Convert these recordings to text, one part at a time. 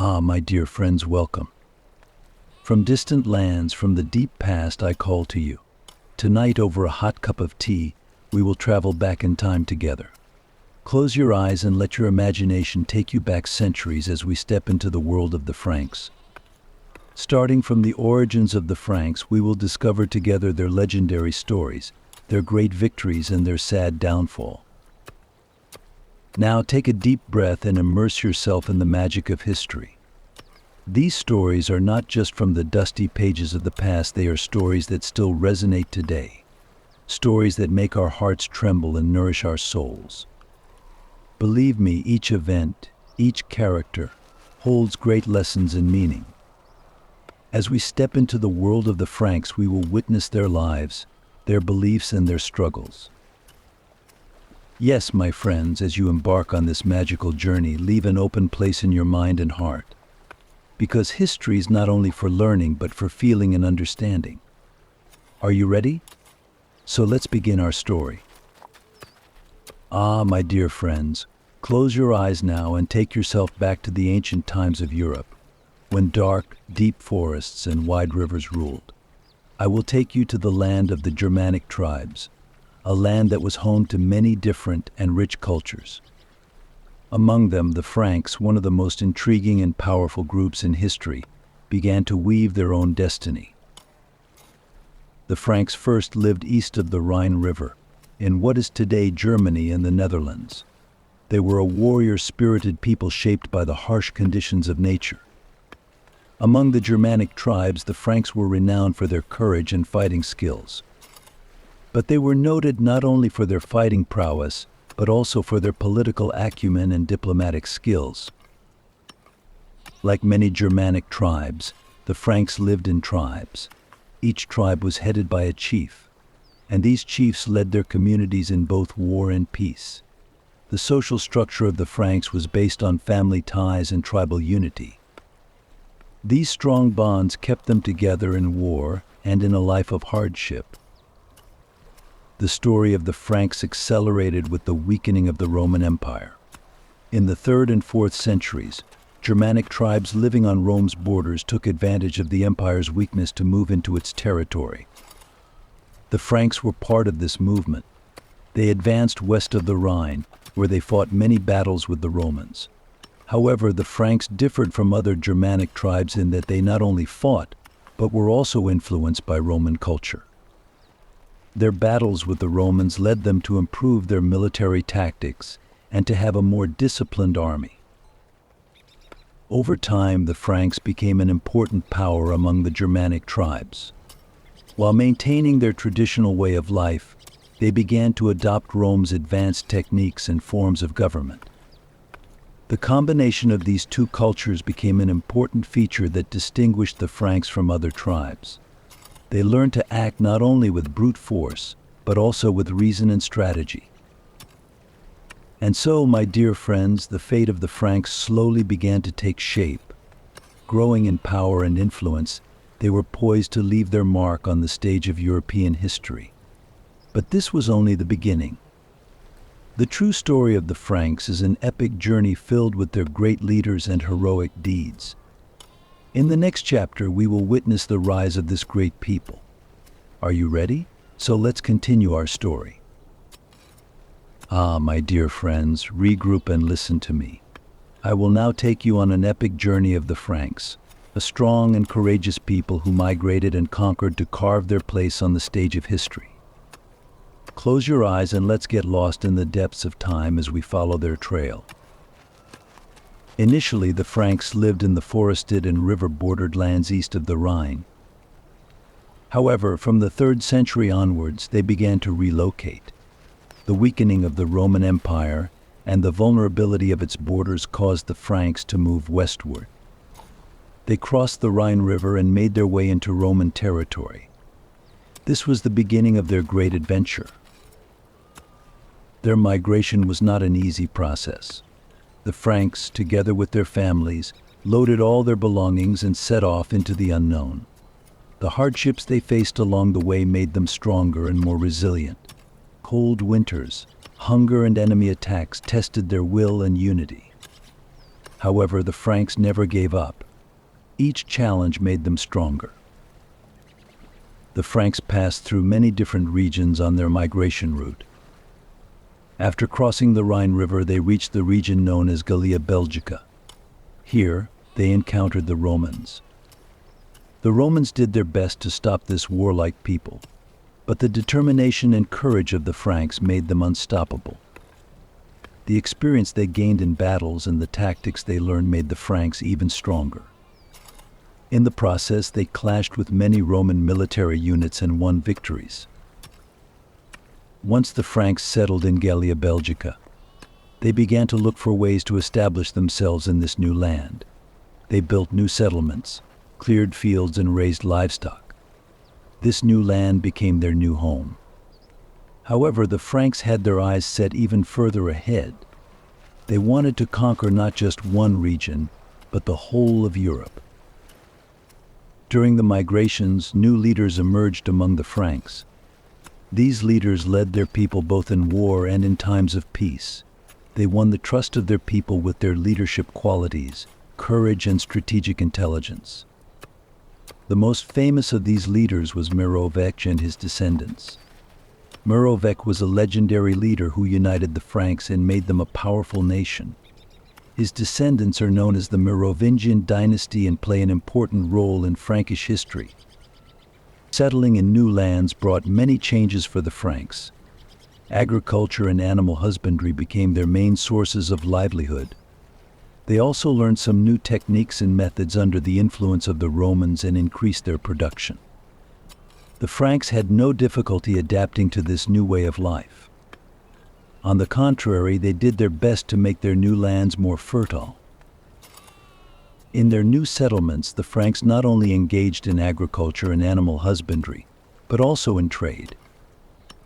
Ah, my dear friends, welcome. From distant lands, from the deep past, I call to you. Tonight, over a hot cup of tea, we will travel back in time together. Close your eyes and let your imagination take you back centuries as we step into the world of the Franks. Starting from the origins of the Franks, we will discover together their legendary stories, their great victories, and their sad downfall. Now take a deep breath and immerse yourself in the magic of history. These stories are not just from the dusty pages of the past, they are stories that still resonate today. Stories that make our hearts tremble and nourish our souls. Believe me, each event, each character, holds great lessons and meaning. As we step into the world of the Franks, we will witness their lives, their beliefs, and their struggles. Yes, my friends, as you embark on this magical journey, leave an open place in your mind and heart. Because history is not only for learning, but for feeling and understanding. Are you ready? So let's begin our story. Ah, my dear friends, close your eyes now and take yourself back to the ancient times of Europe, when dark, deep forests and wide rivers ruled. I will take you to the land of the Germanic tribes, a land that was home to many different and rich cultures. Among them, the Franks, one of the most intriguing and powerful groups in history, began to weave their own destiny. The Franks first lived east of the Rhine River, in what is today Germany and the Netherlands. They were a warrior-spirited people shaped by the harsh conditions of nature. Among the Germanic tribes, the Franks were renowned for their courage and fighting skills. But they were noted not only for their fighting prowess, but also for their political acumen and diplomatic skills. Like many Germanic tribes, the Franks lived in tribes. Each tribe was headed by a chief, and these chiefs led their communities in both war and peace. The social structure of the Franks was based on family ties and tribal unity. These strong bonds kept them together in war and in a life of hardship. The story of the Franks accelerated with the weakening of the Roman Empire. In the 3rd and 4th centuries, Germanic tribes living on Rome's borders took advantage of the empire's weakness to move into its territory. The Franks were part of this movement. They advanced west of the Rhine, where they fought many battles with the Romans. However, the Franks differed from other Germanic tribes in that they not only fought, but were also influenced by Roman culture. Their battles with the Romans led them to improve their military tactics and to have a more disciplined army. Over time, the Franks became an important power among the Germanic tribes. While maintaining their traditional way of life, they began to adopt Rome's advanced techniques and forms of government. The combination of these two cultures became an important feature that distinguished the Franks from other tribes. They learned to act not only with brute force, but also with reason and strategy. And so, my dear friends, the fate of the Franks slowly began to take shape. Growing in power and influence, they were poised to leave their mark on the stage of European history. But this was only the beginning. The true story of the Franks is an epic journey filled with their great leaders and heroic deeds. In the next chapter, we will witness the rise of this great people. Are you ready? So let's continue our story. Ah, my dear friends, regroup and listen to me. I will now take you on an epic journey of the Franks, a strong and courageous people who migrated and conquered to carve their place on the stage of history. Close your eyes and let's get lost in the depths of time as we follow their trail. Initially, the Franks lived in the forested and river-bordered lands east of the Rhine. However, from the 3rd century onwards, they began to relocate. The weakening of the Roman Empire and the vulnerability of its borders caused the Franks to move westward. They crossed the Rhine River and made their way into Roman territory. This was the beginning of their great adventure. Their migration was not an easy process. The Franks, together with their families, loaded all their belongings and set off into the unknown. The hardships they faced along the way made them stronger and more resilient. Cold winters, hunger, and enemy attacks tested their will and unity. However, the Franks never gave up. Each challenge made them stronger. The Franks passed through many different regions on their migration route. After crossing the Rhine River, they reached the region known as Gallia Belgica. Here, they encountered the Romans. The Romans did their best to stop this warlike people, but the determination and courage of the Franks made them unstoppable. The experience they gained in battles and the tactics they learned made the Franks even stronger. In the process, they clashed with many Roman military units and won victories. Once the Franks settled in Gallia Belgica, they began to look for ways to establish themselves in this new land. They built new settlements, cleared fields, and raised livestock. This new land became their new home. However, the Franks had their eyes set even further ahead. They wanted to conquer not just one region, but the whole of Europe. During the migrations, new leaders emerged among the Franks. These leaders led their people both in war and in times of peace. They won the trust of their people with their leadership qualities, courage, and strategic intelligence. The most famous of these leaders was Merovech and his descendants. Merovech was a legendary leader who united the Franks and made them a powerful nation. His descendants are known as the Merovingian dynasty and play an important role in Frankish history. Settling in new lands brought many changes for the Franks. Agriculture and animal husbandry became their main sources of livelihood. They also learned some new techniques and methods under the influence of the Romans and increased their production. The Franks had no difficulty adapting to this new way of life. On the contrary, they did their best to make their new lands more fertile. In their new settlements, the Franks not only engaged in agriculture and animal husbandry, but also in trade.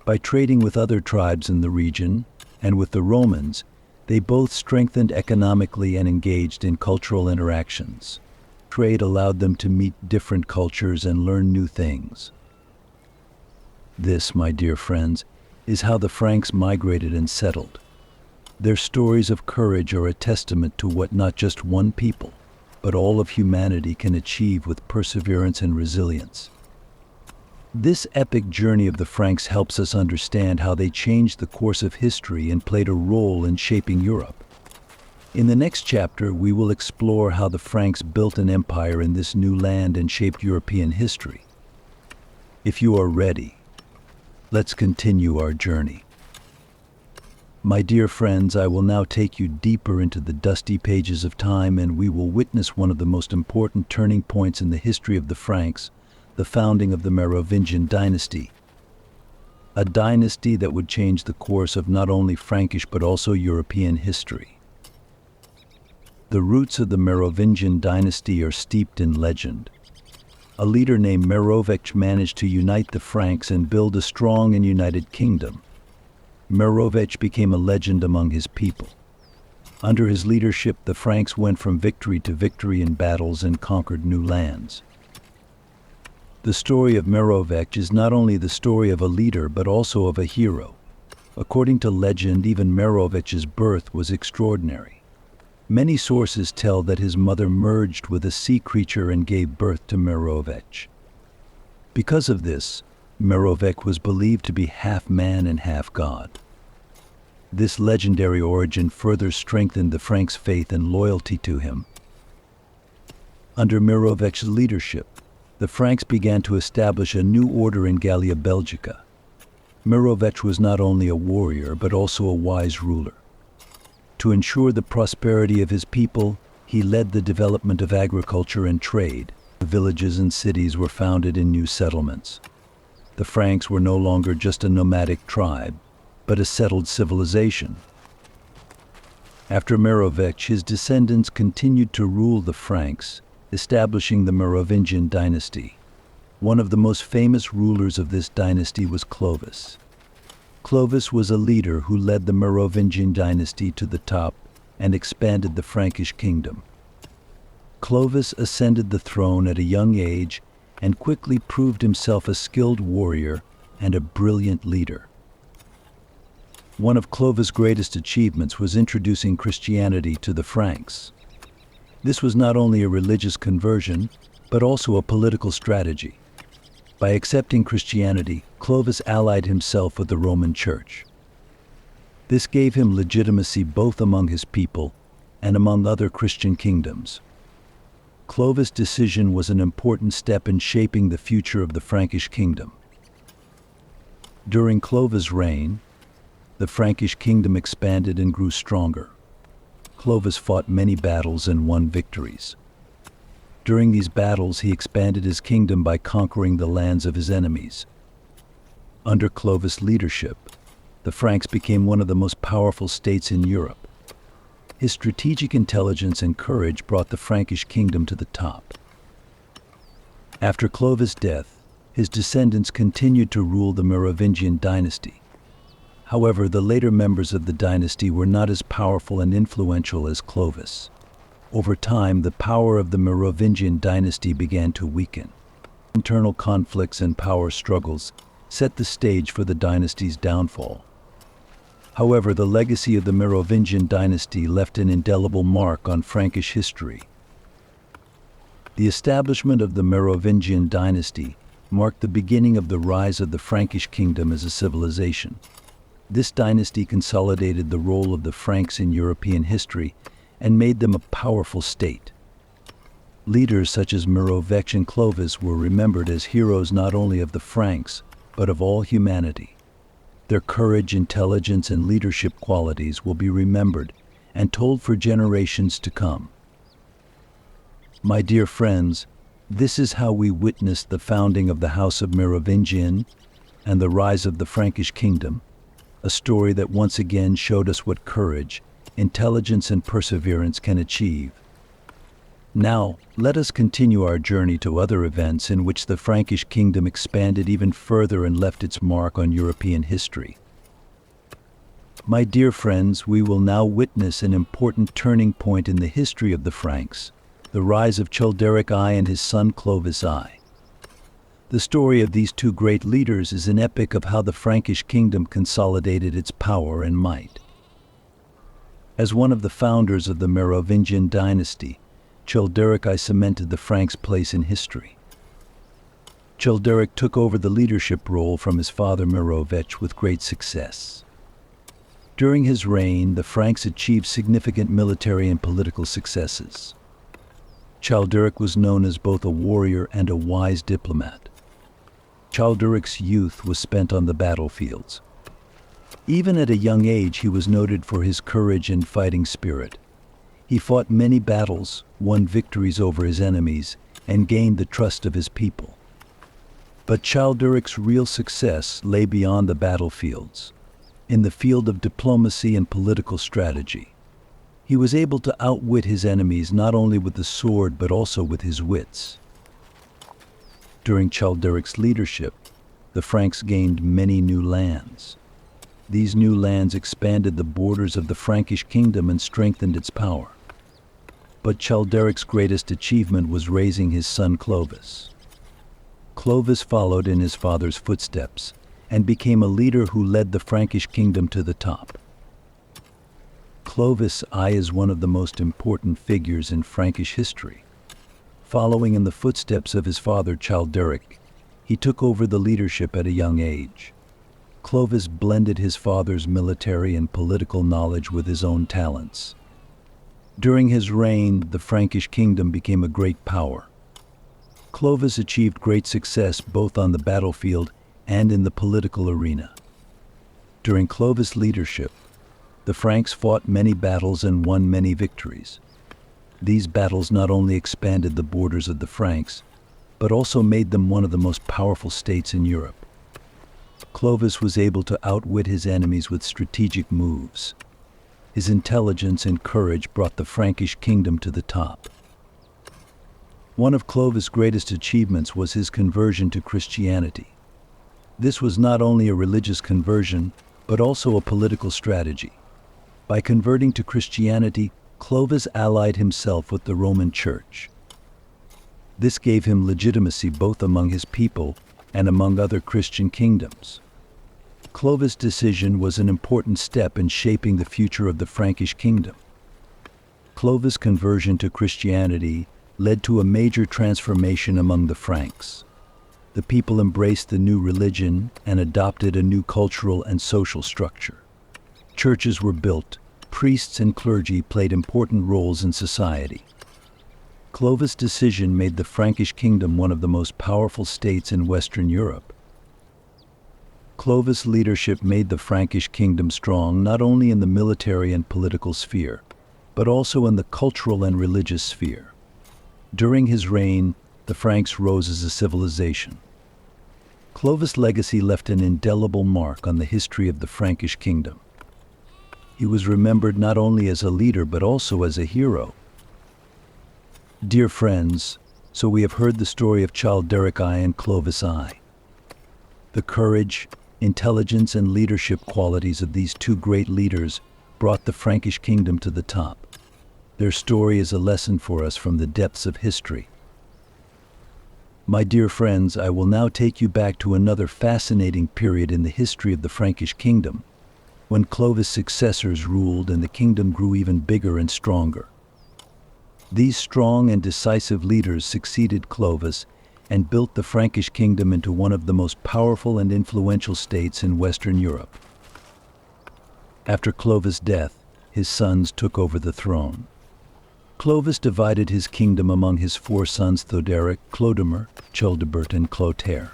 By trading with other tribes in the region and with the Romans, they both strengthened economically and engaged in cultural interactions. Trade allowed them to meet different cultures and learn new things. This, my dear friends, is how the Franks migrated and settled. Their stories of courage are a testament to what not just one people, but all of humanity can achieve with perseverance and resilience. This epic journey of the Franks helps us understand how they changed the course of history and played a role in shaping Europe. In the next chapter, we will explore how the Franks built an empire in this new land and shaped European history. If you are ready, let's continue our journey. My dear friends, I will now take you deeper into the dusty pages of time, and we will witness one of the most important turning points in the history of the Franks, the founding of the Merovingian dynasty. A dynasty that would change the course of not only Frankish but also European history. The roots of the Merovingian dynasty are steeped in legend. A leader named Merovech managed to unite the Franks and build a strong and united kingdom. Merovech became a legend among his people. Under his leadership, the Franks went from victory to victory in battles and conquered new lands. The story of Merovech is not only the story of a leader but also of a hero. According to legend, even Merovech's birth was extraordinary. Many sources tell that his mother merged with a sea creature and gave birth to Merovech. Because of this, Merovech was believed to be half man and half god. This legendary origin further strengthened the Franks' faith and loyalty to him. Under Merovech's leadership, the Franks began to establish a new order in Gallia Belgica. Merovech was not only a warrior but also a wise ruler. To ensure the prosperity of his people, he led the development of agriculture and trade. Villages and cities were founded in new settlements. The Franks were no longer just a nomadic tribe, but a settled civilization. After Merovech, his descendants continued to rule the Franks, establishing the Merovingian dynasty. One of the most famous rulers of this dynasty was Clovis. Clovis was a leader who led the Merovingian dynasty to the top and expanded the Frankish Kingdom. Clovis ascended the throne at a young age and quickly proved himself a skilled warrior and a brilliant leader. One of Clovis' greatest achievements was introducing Christianity to the Franks. This was not only a religious conversion, but also a political strategy. By accepting Christianity, Clovis allied himself with the Roman Church. This gave him legitimacy both among his people and among other Christian kingdoms. Clovis' decision was an important step in shaping the future of the Frankish kingdom. During Clovis' reign, the Frankish kingdom expanded and grew stronger. Clovis fought many battles and won victories. During these battles, he expanded his kingdom by conquering the lands of his enemies. Under Clovis' leadership, the Franks became one of the most powerful states in Europe. His strategic intelligence and courage brought the Frankish kingdom to the top. After Clovis' death, his descendants continued to rule the Merovingian dynasty. However, the later members of the dynasty were not as powerful and influential as Clovis. Over time, the power of the Merovingian dynasty began to weaken. Internal conflicts and power struggles set the stage for the dynasty's downfall. However, the legacy of the Merovingian dynasty left an indelible mark on Frankish history. The establishment of the Merovingian dynasty marked the beginning of the rise of the Frankish kingdom as a civilization. This dynasty consolidated the role of the Franks in European history and made them a powerful state. Leaders such as Merovech and Clovis were remembered as heroes not only of the Franks, but of all humanity. Their courage, intelligence, and leadership qualities will be remembered and told for generations to come. My dear friends, this is how we witnessed the founding of the House of Merovingian and the rise of the Frankish kingdom, a story that once again showed us what courage, intelligence, and perseverance can achieve. Now, let us continue our journey to other events in which the Frankish kingdom expanded even further and left its mark on European history. My dear friends, we will now witness an important turning point in the history of the Franks, the rise of Childeric I and his son Clovis I. The story of these two great leaders is an epic of how the Frankish kingdom consolidated its power and might. As one of the founders of the Merovingian dynasty, Childeric I cemented the Franks' place in history. Childeric took over the leadership role from his father Merovech with great success. During his reign, the Franks achieved significant military and political successes. Childeric was known as both a warrior and a wise diplomat. Childeric's youth was spent on the battlefields. Even at a young age, he was noted for his courage and fighting spirit. He fought many battles, won victories over his enemies, and gained the trust of his people. But Childeric's real success lay beyond the battlefields, in the field of diplomacy and political strategy. He was able to outwit his enemies not only with the sword but also with his wits. During Childeric's leadership, the Franks gained many new lands. These new lands expanded the borders of the Frankish kingdom and strengthened its power. But Childeric's greatest achievement was raising his son Clovis. Clovis followed in his father's footsteps and became a leader who led the Frankish kingdom to the top. Clovis I is one of the most important figures in Frankish history. Following in the footsteps of his father Childeric, he took over the leadership at a young age. Clovis blended his father's military and political knowledge with his own talents. During his reign, the Frankish kingdom became a great power. Clovis achieved great success both on the battlefield and in the political arena. During Clovis' leadership, the Franks fought many battles and won many victories. These battles not only expanded the borders of the Franks, but also made them one of the most powerful states in Europe. Clovis was able to outwit his enemies with strategic moves. His intelligence and courage brought the Frankish kingdom to the top. One of Clovis' greatest achievements was his conversion to Christianity. This was not only a religious conversion, but also a political strategy. By converting to Christianity, Clovis allied himself with the Roman Church. This gave him legitimacy both among his people and among other Christian kingdoms. Clovis' decision was an important step in shaping the future of the Frankish kingdom. Clovis' conversion to Christianity led to a major transformation among the Franks. The people embraced the new religion and adopted a new cultural and social structure. Churches were built, priests and clergy played important roles in society. Clovis' decision made the Frankish Kingdom one of the most powerful states in Western Europe. Clovis' leadership made the Frankish Kingdom strong not only in the military and political sphere, but also in the cultural and religious sphere. During his reign, the Franks rose as a civilization. Clovis' legacy left an indelible mark on the history of the Frankish Kingdom. He was remembered not only as a leader but also as a hero. Dear friends, so we have heard the story of Charlemagne I and Clovis I. The courage, intelligence, and leadership qualities of these two great leaders brought the Frankish Kingdom to the top. Their story is a lesson for us from the depths of history. My dear friends, I will now take you back to another fascinating period in the history of the Frankish Kingdom, when Clovis' successors ruled and the kingdom grew even bigger and stronger. These strong and decisive leaders succeeded Clovis and built the Frankish Kingdom into one of the most powerful and influential states in Western Europe. After Clovis' death, his sons took over the throne. Clovis divided his kingdom among his four sons Theodoric, Clodomir, Childebert, and Clotaire.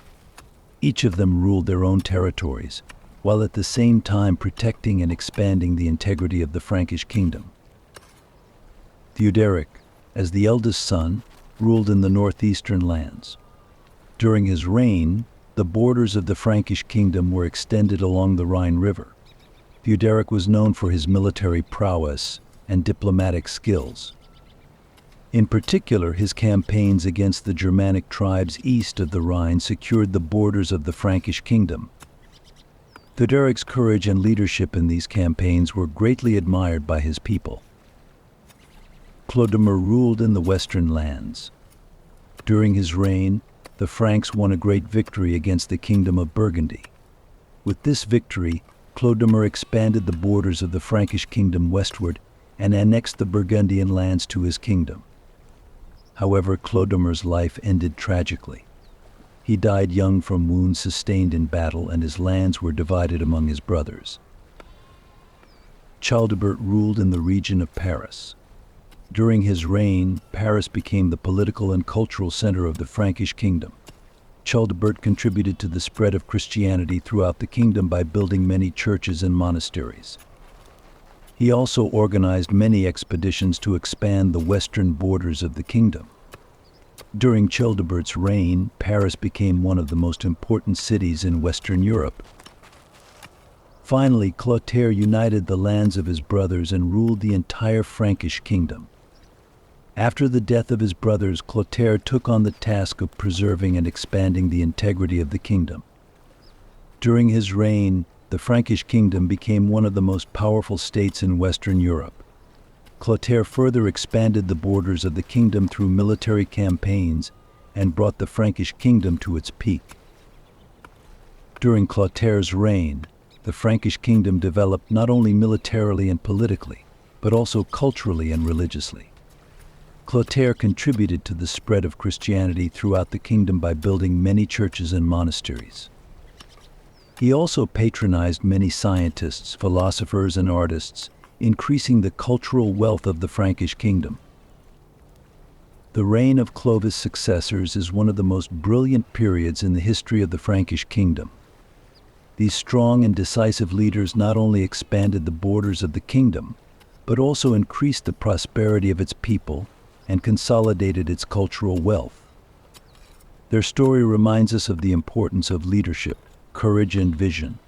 Each of them ruled their own territories, while at the same time protecting and expanding the integrity of the Frankish Kingdom. Theodoric, as the eldest son, ruled in the northeastern lands. During his reign, the borders of the Frankish Kingdom were extended along the Rhine River. Theodoric was known for his military prowess and diplomatic skills. In particular, his campaigns against the Germanic tribes east of the Rhine secured the borders of the Frankish Kingdom. Theodoric's courage and leadership in these campaigns were greatly admired by his people. Clodomir ruled in the western lands. During his reign, the Franks won a great victory against the Kingdom of Burgundy. With this victory, Clodomir expanded the borders of the Frankish Kingdom westward and annexed the Burgundian lands to his kingdom. However, Clodomir's life ended tragically. He died young from wounds sustained in battle, and his lands were divided among his brothers. Childebert ruled in the region of Paris. During his reign, Paris became the political and cultural center of the Frankish Kingdom. Childebert contributed to the spread of Christianity throughout the kingdom by building many churches and monasteries. He also organized many expeditions to expand the western borders of the kingdom. During Childebert's reign, Paris became one of the most important cities in Western Europe. Finally, Clotaire united the lands of his brothers and ruled the entire Frankish kingdom. After the death of his brothers, Clotaire took on the task of preserving and expanding the integrity of the kingdom. During his reign, the Frankish Kingdom became one of the most powerful states in Western Europe. Clotaire further expanded the borders of the kingdom through military campaigns and brought the Frankish Kingdom to its peak. During Clotaire's reign, the Frankish Kingdom developed not only militarily and politically, but also culturally and religiously. Clotaire contributed to the spread of Christianity throughout the kingdom by building many churches and monasteries. He also patronized many scientists, philosophers, and artists, increasing the cultural wealth of the Frankish Kingdom. The reign of Clovis' successors is one of the most brilliant periods in the history of the Frankish Kingdom. These strong and decisive leaders not only expanded the borders of the kingdom, but also increased the prosperity of its people and consolidated its cultural wealth. Their story reminds us of the importance of leadership, courage, and vision.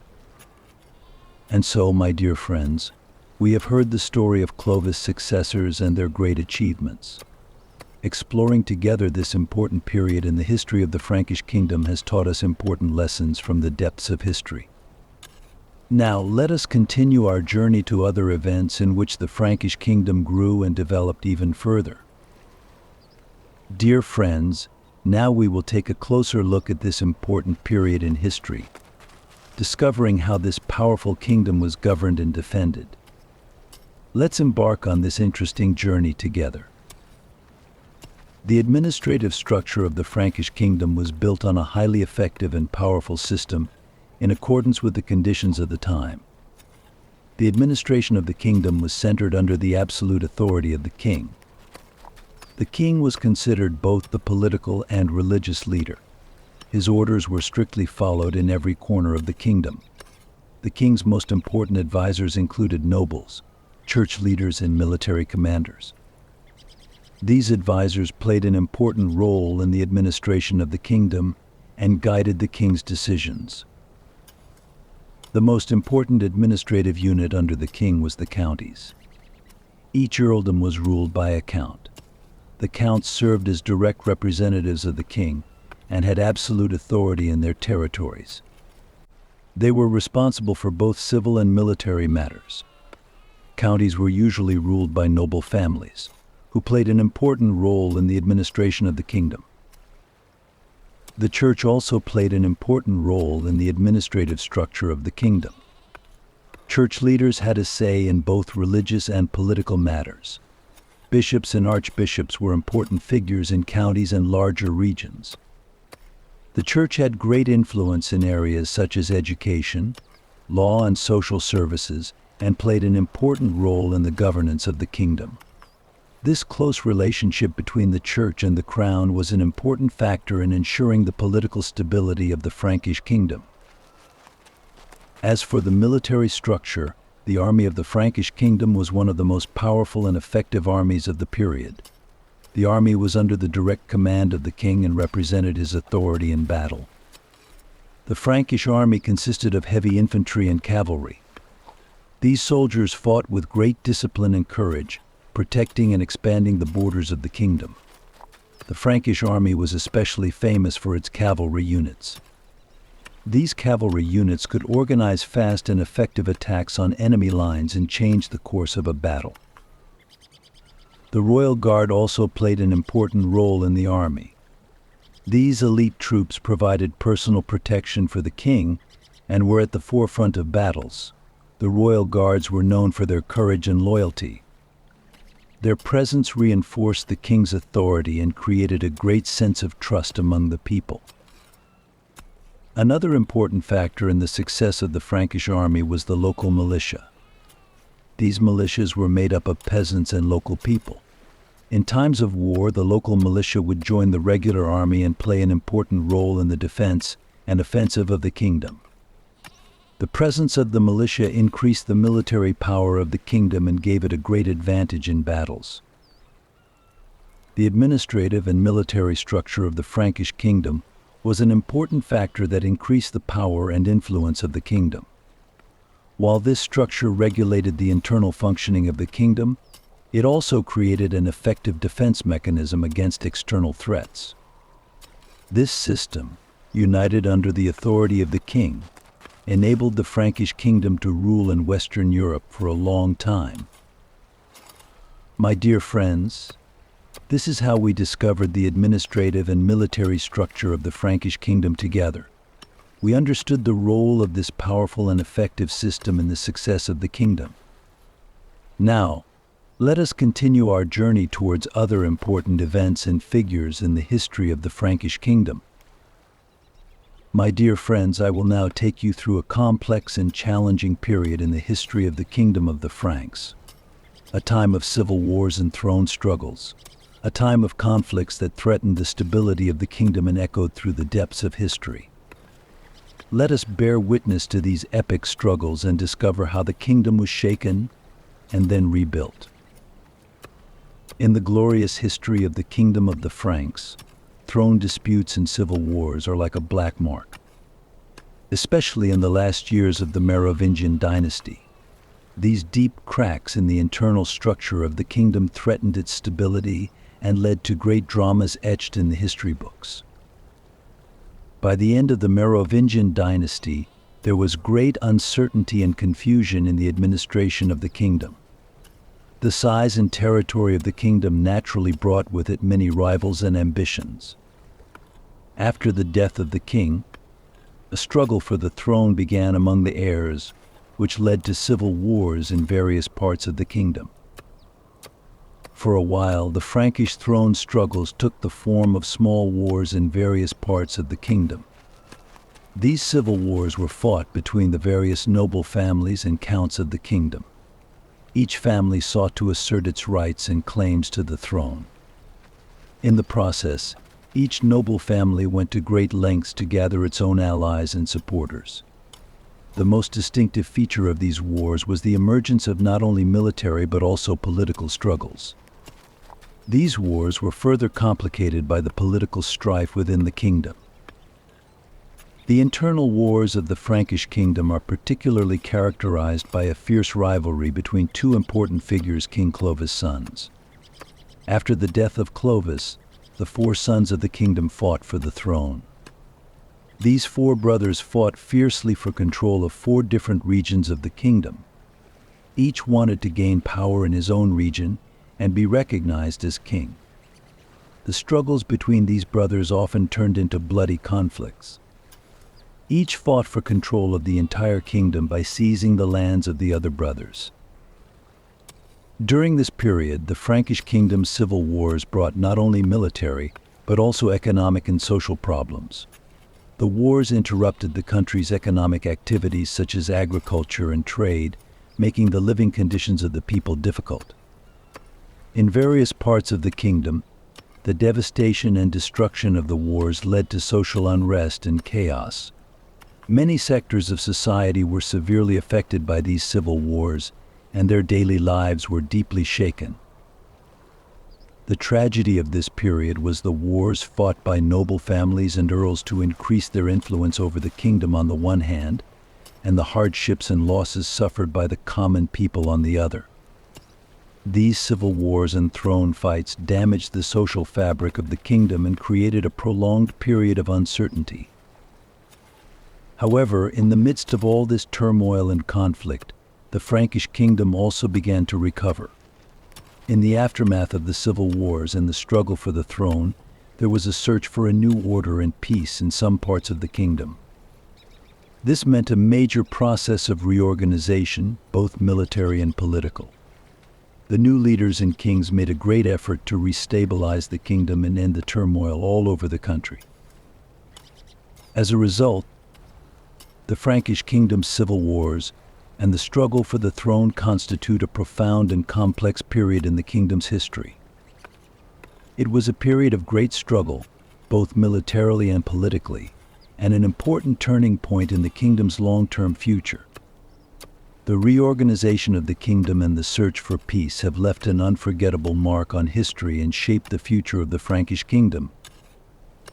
And so, my dear friends, we have heard the story of Clovis' successors and their great achievements. Exploring together this important period in the history of the Frankish Kingdom has taught us important lessons from the depths of history. Now, let us continue our journey to other events in which the Frankish Kingdom grew and developed even further. Dear friends, now we will take a closer look at this important period in history, discovering how this powerful kingdom was governed and defended. Let's embark on this interesting journey together. The administrative structure of the Frankish kingdom was built on a highly effective and powerful system in accordance with the conditions of the time. The administration of the kingdom was centered under the absolute authority of the king. The king was considered both the political and religious leader. His orders were strictly followed in every corner of the kingdom. The king's most important advisors included nobles, church leaders, and military commanders. These advisors played an important role in the administration of the kingdom and guided the king's decisions. The most important administrative unit under the king was the counties. Each earldom was ruled by a count. The counts served as direct representatives of the king and had absolute authority in their territories. They were responsible for both civil and military matters. Counties were usually ruled by noble families, who played an important role in the administration of the kingdom. The church also played an important role in the administrative structure of the kingdom. Church leaders had a say in both religious and political matters. Bishops and archbishops were important figures in counties and larger regions. The church had great influence in areas such as education, law, and social services, and played an important role in the governance of the kingdom. This close relationship between the church and the crown was an important factor in ensuring the political stability of the Frankish kingdom. As for the military structure, the army of the Frankish kingdom was one of the most powerful and effective armies of the period. The army was under the direct command of the king and represented his authority in battle. The Frankish army consisted of heavy infantry and cavalry. These soldiers fought with great discipline and courage, protecting and expanding the borders of the kingdom. The Frankish army was especially famous for its cavalry units. These cavalry units could organize fast and effective attacks on enemy lines and change the course of a battle. The Royal Guard also played an important role in the army. These elite troops provided personal protection for the king and were at the forefront of battles. The Royal Guards were known for their courage and loyalty. Their presence reinforced the king's authority and created a great sense of trust among the people. Another important factor in the success of the Frankish army was the local militia. These militias were made up of peasants and local people. In times of war, the local militia would join the regular army and play an important role in the defense and offensive of the kingdom. The presence of the militia increased the military power of the kingdom and gave it a great advantage in battles. The administrative and military structure of the Frankish kingdom was an important factor that increased the power and influence of the kingdom. While this structure regulated the internal functioning of the kingdom, it also created an effective defense mechanism against external threats. This system, united under the authority of the king, enabled the Frankish kingdom to rule in Western Europe for a long time. My dear friends, this is how we discovered the administrative and military structure of the Frankish kingdom together. We understood the role of this powerful and effective system in the success of the kingdom. Now, let us continue our journey towards other important events and figures in the history of the Frankish kingdom. My dear friends, I will now take you through a complex and challenging period in the history of the kingdom of the Franks. A time of civil wars and throne struggles. A time of conflicts that threatened the stability of the kingdom and echoed through the depths of history. Let us bear witness to these epic struggles and discover how the kingdom was shaken and then rebuilt. In the glorious history of the kingdom of the Franks, throne disputes and civil wars are like a black mark. Especially in the last years of the Merovingian dynasty, these deep cracks in the internal structure of the kingdom threatened its stability and led to great dramas etched in the history books. By the end of the Merovingian dynasty, there was great uncertainty and confusion in the administration of the kingdom. The size and territory of the kingdom naturally brought with it many rivals and ambitions. After the death of the king, a struggle for the throne began among the heirs, which led to civil wars in various parts of the kingdom. For a while, the Frankish throne struggles took the form of small wars in various parts of the kingdom. These civil wars were fought between the various noble families and counts of the kingdom. Each family sought to assert its rights and claims to the throne. In the process, each noble family went to great lengths to gather its own allies and supporters. The most distinctive feature of these wars was the emergence of not only military but also political struggles. These wars were further complicated by the political strife within the kingdom. The internal wars of the Frankish kingdom are particularly characterized by a fierce rivalry between two important figures, King Clovis' sons. After the death of Clovis, the four sons of the kingdom fought for the throne. These four brothers fought fiercely for control of four different regions of the kingdom. Each wanted to gain power in his own region and be recognized as king. The struggles between these brothers often turned into bloody conflicts. Each fought for control of the entire kingdom by seizing the lands of the other brothers. During this period, the Frankish kingdom's civil wars brought not only military, but also economic and social problems. The wars interrupted the country's economic activities such as agriculture and trade, making the living conditions of the people difficult. In various parts of the kingdom, the devastation and destruction of the wars led to social unrest and chaos. Many sectors of society were severely affected by these civil wars, and their daily lives were deeply shaken. The tragedy of this period was the wars fought by noble families and earls to increase their influence over the kingdom on the one hand, and the hardships and losses suffered by the common people on the other. These civil wars and throne fights damaged the social fabric of the kingdom and created a prolonged period of uncertainty. However, in the midst of all this turmoil and conflict, the Frankish kingdom also began to recover. In the aftermath of the civil wars and the struggle for the throne, there was a search for a new order and peace in some parts of the kingdom. This meant a major process of reorganization, both military and political. The new leaders and kings made a great effort to restabilize the kingdom and end the turmoil all over the country. As a result, the Frankish kingdom's civil wars and the struggle for the throne constitute a profound and complex period in the kingdom's history. It was a period of great struggle, both militarily and politically, and an important turning point in the kingdom's long-term future. The reorganization of the kingdom and the search for peace have left an unforgettable mark on history and shaped the future of the Frankish kingdom.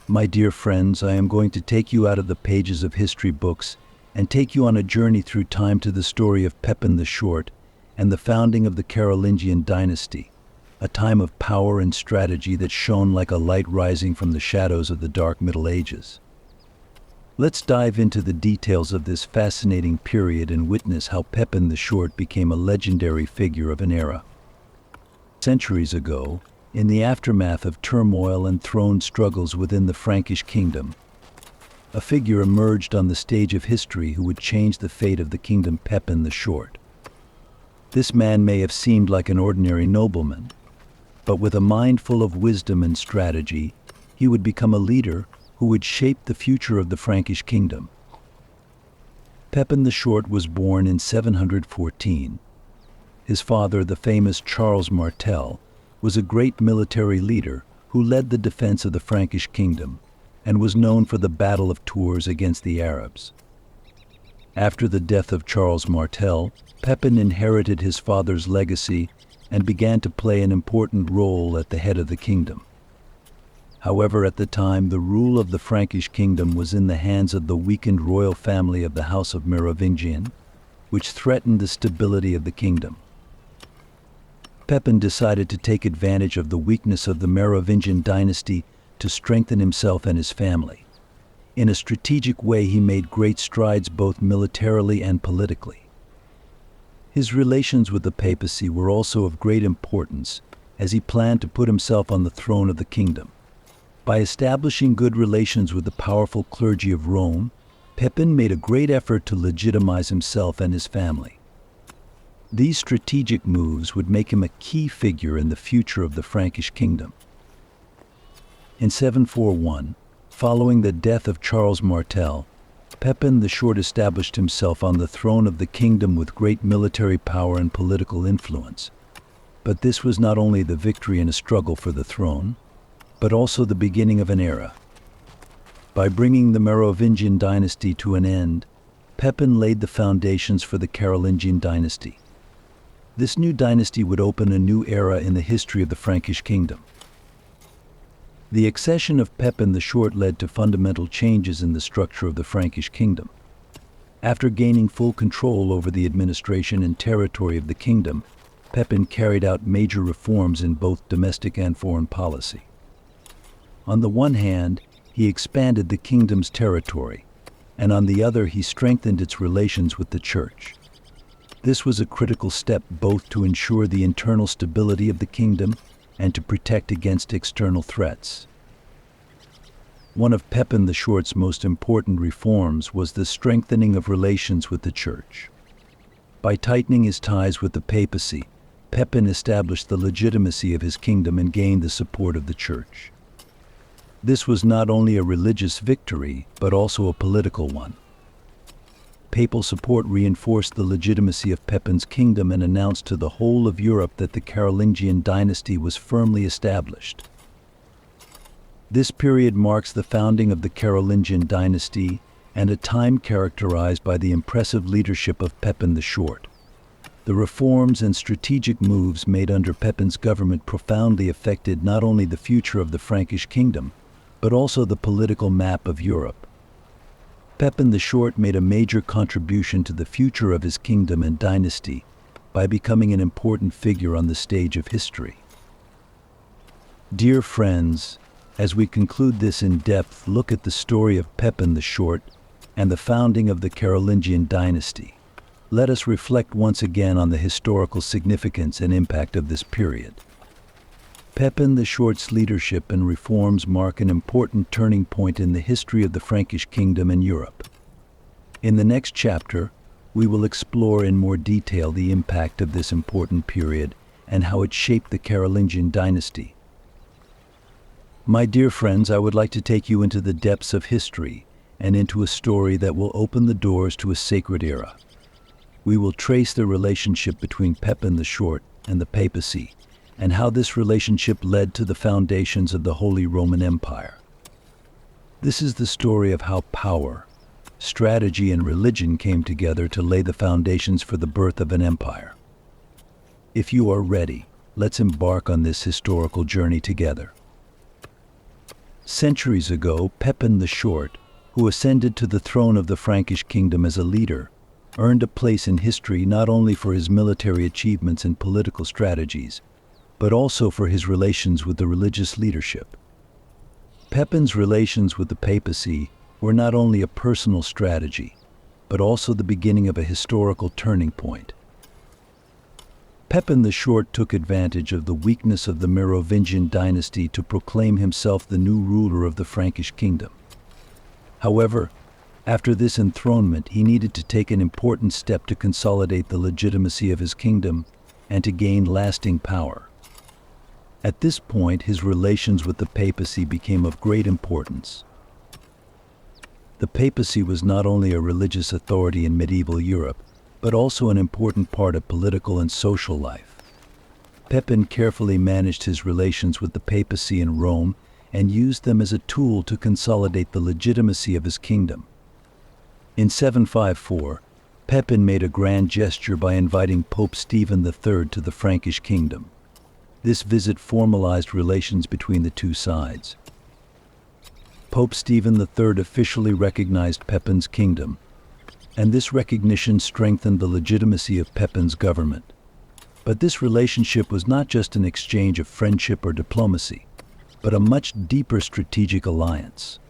My dear friends, I am going to take you out of the pages of history books and take you on a journey through time to the story of Pepin the Short and the founding of the Carolingian dynasty, a time of power and strategy that shone like a light rising from the shadows of the dark Middle Ages. Let's dive into the details of this fascinating period and witness how Pepin the Short became a legendary figure of an era. Centuries ago, in the aftermath of turmoil and throne struggles within the Frankish kingdom, a figure emerged on the stage of history who would change the fate of the kingdom, Pepin the Short. This man may have seemed like an ordinary nobleman, but with a mind full of wisdom and strategy, he would become a leader who would shape the future of the Frankish kingdom. Pepin the Short was born in 714. His father, the famous Charles Martel, was a great military leader who led the defense of the Frankish kingdom and was known for the Battle of Tours against the Arabs. After the death of Charles Martel, Pepin inherited his father's legacy and began to play an important role at the head of the kingdom. However, at the time, the rule of the Frankish kingdom was in the hands of the weakened royal family of the House of Merovingian, which threatened the stability of the kingdom. Pepin decided to take advantage of the weakness of the Merovingian dynasty to strengthen himself and his family. In a strategic way, he made great strides both militarily and politically. His relations with the papacy were also of great importance, as he planned to put himself on the throne of the kingdom. By establishing good relations with the powerful clergy of Rome, Pepin made a great effort to legitimize himself and his family. These strategic moves would make him a key figure in the future of the Frankish kingdom. In 741, following the death of Charles Martel, Pepin the Short established himself on the throne of the kingdom with great military power and political influence. But this was not only the victory in a struggle for the throne, but also the beginning of an era. By bringing the Merovingian dynasty to an end, Pepin laid the foundations for the Carolingian dynasty. This new dynasty would open a new era in the history of the Frankish kingdom. The accession of Pepin the Short led to fundamental changes in the structure of the Frankish kingdom. After gaining full control over the administration and territory of the kingdom, Pepin carried out major reforms in both domestic and foreign policy. On the one hand, he expanded the kingdom's territory, and on the other he strengthened its relations with the church. This was a critical step both to ensure the internal stability of the kingdom and to protect against external threats. One of Pepin the Short's most important reforms was the strengthening of relations with the church. By tightening his ties with the papacy, Pepin established the legitimacy of his kingdom and gained the support of the church. This was not only a religious victory, but also a political one. Papal support reinforced the legitimacy of Pepin's kingdom and announced to the whole of Europe that the Carolingian dynasty was firmly established. This period marks the founding of the Carolingian dynasty and a time characterized by the impressive leadership of Pepin the Short. The reforms and strategic moves made under Pepin's government profoundly affected not only the future of the Frankish kingdom, but also the political map of Europe. Pepin the Short made a major contribution to the future of his kingdom and dynasty by becoming an important figure on the stage of history. Dear friends, as we conclude this in-depth look at the story of Pepin the Short and the founding of the Carolingian dynasty, let us reflect once again on the historical significance and impact of this period. Pepin the Short's leadership and reforms mark an important turning point in the history of the Frankish kingdom and Europe. In the next chapter, we will explore in more detail the impact of this important period and how it shaped the Carolingian dynasty. My dear friends, I would like to take you into the depths of history and into a story that will open the doors to a sacred era. We will trace the relationship between Pepin the Short and the papacy, and how this relationship led to the foundations of the Holy Roman Empire. This is the story of how power, strategy, and religion came together to lay the foundations for the birth of an empire. If you are ready, let's embark on this historical journey together. Centuries ago, Pepin the Short, who ascended to the throne of the Frankish kingdom as a leader, earned a place in history not only for his military achievements and political strategies, but also for his relations with the religious leadership. Pepin's relations with the papacy were not only a personal strategy, but also the beginning of a historical turning point. Pepin the Short took advantage of the weakness of the Merovingian dynasty to proclaim himself the new ruler of the Frankish kingdom. However, after this enthronement, he needed to take an important step to consolidate the legitimacy of his kingdom and to gain lasting power. At this point, his relations with the papacy became of great importance. The papacy was not only a religious authority in medieval Europe, but also an important part of political and social life. Pepin carefully managed his relations with the papacy in Rome and used them as a tool to consolidate the legitimacy of his kingdom. In 754, Pepin made a grand gesture by inviting Pope Stephen III to the Frankish kingdom. This visit formalized relations between the two sides. Pope Stephen III officially recognized Pepin's kingdom, and this recognition strengthened the legitimacy of Pepin's government. But this relationship was not just an exchange of friendship or diplomacy, but a much deeper strategic alliance.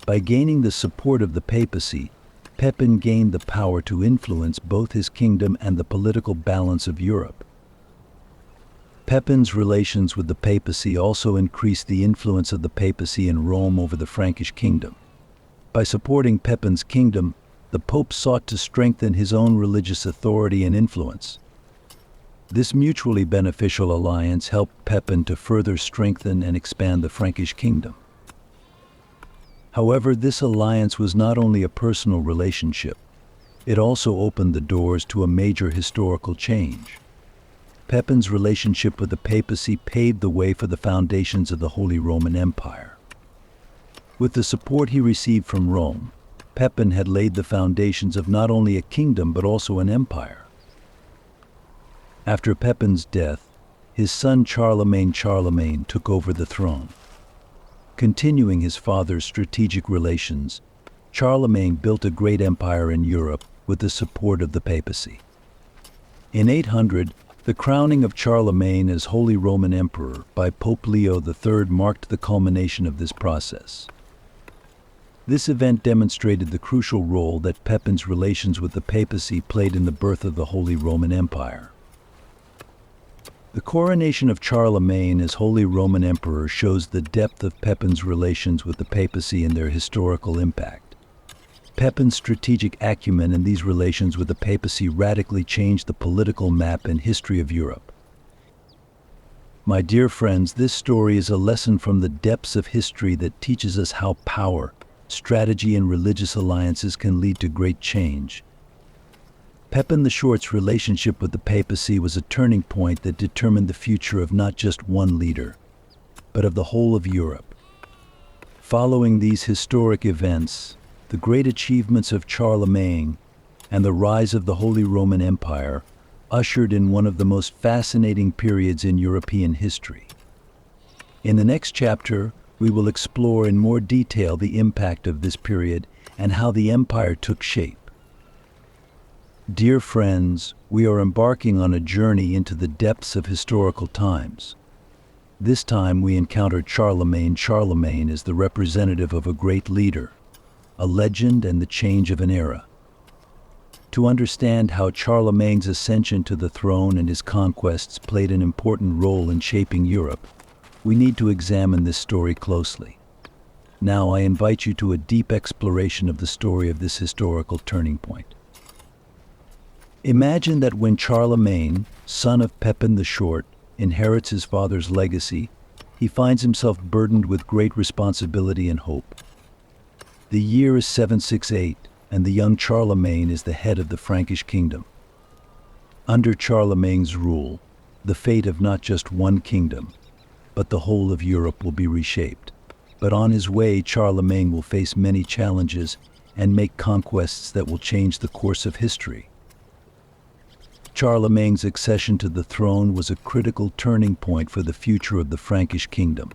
By gaining the support of the papacy, Pepin gained the power to influence both his kingdom and the political balance of Europe. Pepin's relations with the papacy also increased the influence of the papacy in Rome over the Frankish kingdom. By supporting Pepin's kingdom, the Pope sought to strengthen his own religious authority and influence. This mutually beneficial alliance helped Pepin to further strengthen and expand the Frankish kingdom. However, this alliance was not only a personal relationship, it also opened the doors to a major historical change. Pepin's relationship with the papacy paved the way for the foundations of the Holy Roman Empire. With the support he received from Rome, Pepin had laid the foundations of not only a kingdom but also an empire. After Pepin's death, his son Charlemagne took over the throne. Continuing his father's strategic relations, Charlemagne built a great empire in Europe with the support of the papacy. In 800, the crowning of Charlemagne as Holy Roman Emperor by Pope Leo III marked the culmination of this process. This event demonstrated the crucial role that Pepin's relations with the papacy played in the birth of the Holy Roman Empire. The coronation of Charlemagne as Holy Roman Emperor shows the depth of Pepin's relations with the papacy and their historical impact. Pepin's strategic acumen in these relations with the papacy radically changed the political map and history of Europe. My dear friends, this story is a lesson from the depths of history that teaches us how power, strategy, and religious alliances can lead to great change. Pepin the Short's relationship with the papacy was a turning point that determined the future of not just one leader, but of the whole of Europe. Following these historic events, the great achievements of Charlemagne and the rise of the Holy Roman Empire ushered in one of the most fascinating periods in European history. In the next chapter, we will explore in more detail the impact of this period and how the empire took shape. Dear friends, we are embarking on a journey into the depths of historical times. This time we encounter Charlemagne. Charlemagne is the representative of a great leader, a legend, and the change of an era. To understand how Charlemagne's ascension to the throne and his conquests played an important role in shaping Europe, we need to examine this story closely. Now I invite you to a deep exploration of the story of this historical turning point. Imagine that when Charlemagne, son of Pepin the Short, inherits his father's legacy, he finds himself burdened with great responsibility and hope. The year is 768, and the young Charlemagne is the head of the Frankish Kingdom. Under Charlemagne's rule, the fate of not just one kingdom, but the whole of Europe will be reshaped. But on his way, Charlemagne will face many challenges and make conquests that will change the course of history. Charlemagne's accession to the throne was a critical turning point for the future of the Frankish kingdom.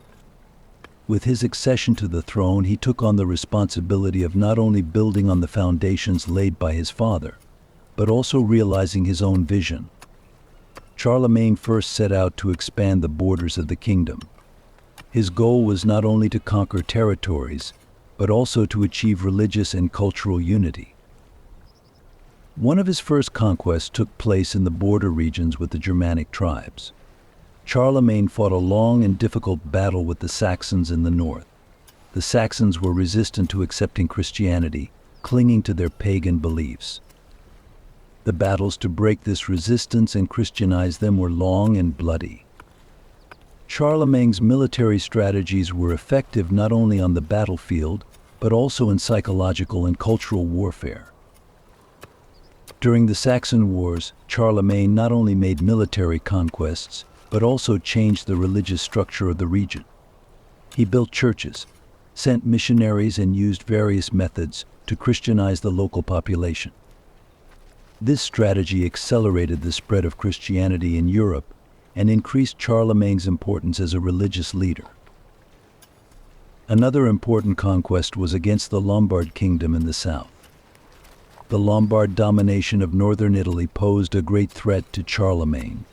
With his accession to the throne, he took on the responsibility of not only building on the foundations laid by his father, but also realizing his own vision. Charlemagne first set out to expand the borders of the kingdom. His goal was not only to conquer territories, but also to achieve religious and cultural unity. One of his first conquests took place in the border regions with the Germanic tribes. Charlemagne fought a long and difficult battle with the Saxons in the north. The Saxons were resistant to accepting Christianity, clinging to their pagan beliefs. The battles to break this resistance and Christianize them were long and bloody. Charlemagne's military strategies were effective not only on the battlefield, but also in psychological and cultural warfare. During the Saxon Wars, Charlemagne not only made military conquests, but also changed the religious structure of the region. He built churches, sent missionaries, and used various methods to Christianize the local population. This strategy accelerated the spread of Christianity in Europe and increased Charlemagne's importance as a religious leader. Another important conquest was against the Lombard kingdom in the south. The Lombard domination of northern Italy posed a great threat to Charlemagne.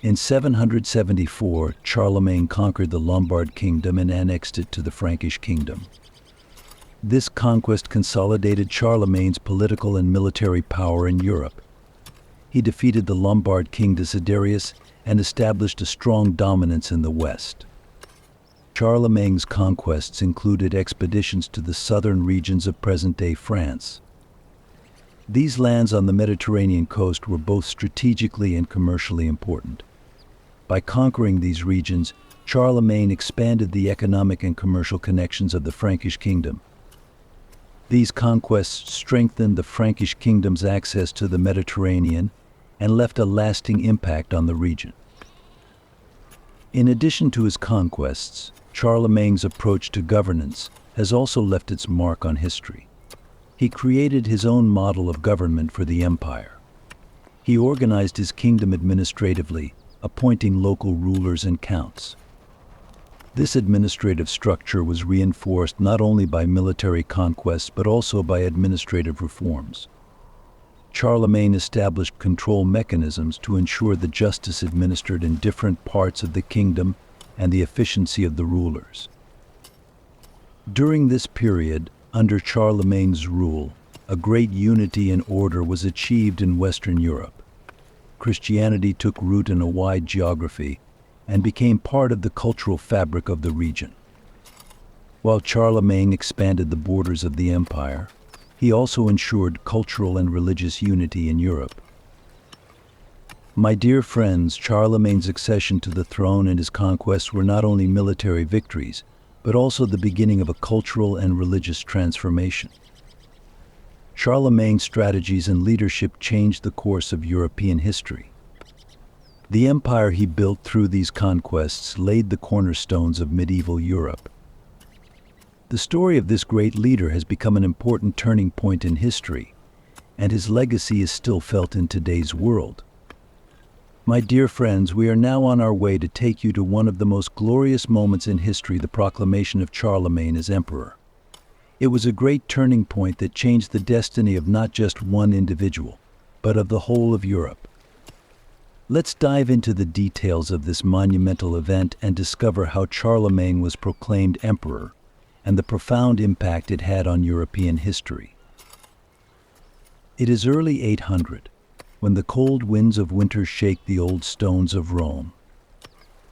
In 774, Charlemagne conquered the Lombard kingdom and annexed it to the Frankish kingdom. This conquest consolidated Charlemagne's political and military power in Europe. He defeated the Lombard king Desiderius and established a strong dominance in the west. Charlemagne's conquests included expeditions to the southern regions of present-day France. These lands on the Mediterranean coast were both strategically and commercially important. By conquering these regions, Charlemagne expanded the economic and commercial connections of the Frankish Kingdom. These conquests strengthened the Frankish Kingdom's access to the Mediterranean and left a lasting impact on the region. In addition to his conquests, Charlemagne's approach to governance has also left its mark on history. He created his own model of government for the empire. He organized his kingdom administratively, appointing local rulers and counts. This administrative structure was reinforced not only by military conquests but also by administrative reforms. Charlemagne established control mechanisms to ensure the justice administered in different parts of the kingdom and the efficiency of the rulers. During this period, under Charlemagne's rule, a great unity and order was achieved in Western Europe. Christianity took root in a wide geography and became part of the cultural fabric of the region. While Charlemagne expanded the borders of the empire, he also ensured cultural and religious unity in Europe. My dear friends, Charlemagne's accession to the throne and his conquests were not only military victories, but also the beginning of a cultural and religious transformation. Charlemagne's strategies and leadership changed the course of European history. The empire he built through these conquests laid the cornerstones of medieval Europe. The story of this great leader has become an important turning point in history, and his legacy is still felt in today's world. My dear friends, we are now on our way to take you to one of the most glorious moments in history, the proclamation of Charlemagne as emperor. It was a great turning point that changed the destiny of not just one individual, but of the whole of Europe. Let's dive into the details of this monumental event and discover how Charlemagne was proclaimed emperor and the profound impact it had on European history. It is early 800. When the cold winds of winter shake the old stones of Rome.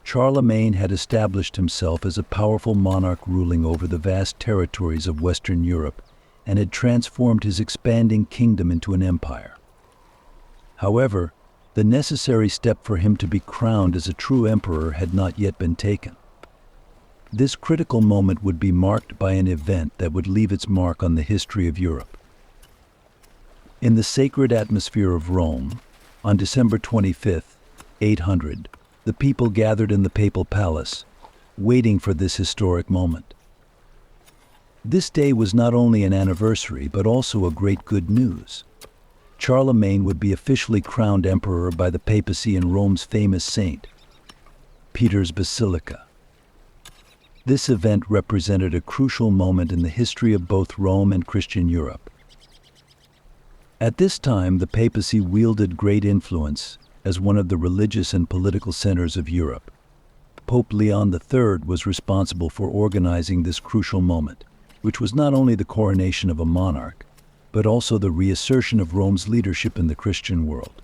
Charlemagne had established himself as a powerful monarch ruling over the vast territories of Western Europe and had transformed his expanding kingdom into an empire. However, the necessary step for him to be crowned as a true emperor had not yet been taken. This critical moment would be marked by an event that would leave its mark on the history of Europe. In the sacred atmosphere of Rome, on December 25, 800, the people gathered in the papal palace, waiting for this historic moment. This day was not only an anniversary, but also a great good news. Charlemagne would be officially crowned emperor by the papacy in Rome's famous saint, Peter's Basilica. This event represented a crucial moment in the history of both Rome and Christian Europe. At this time, the papacy wielded great influence as one of the religious and political centers of Europe. Pope Leon III was responsible for organizing this crucial moment, which was not only the coronation of a monarch, but also the reassertion of Rome's leadership in the Christian world.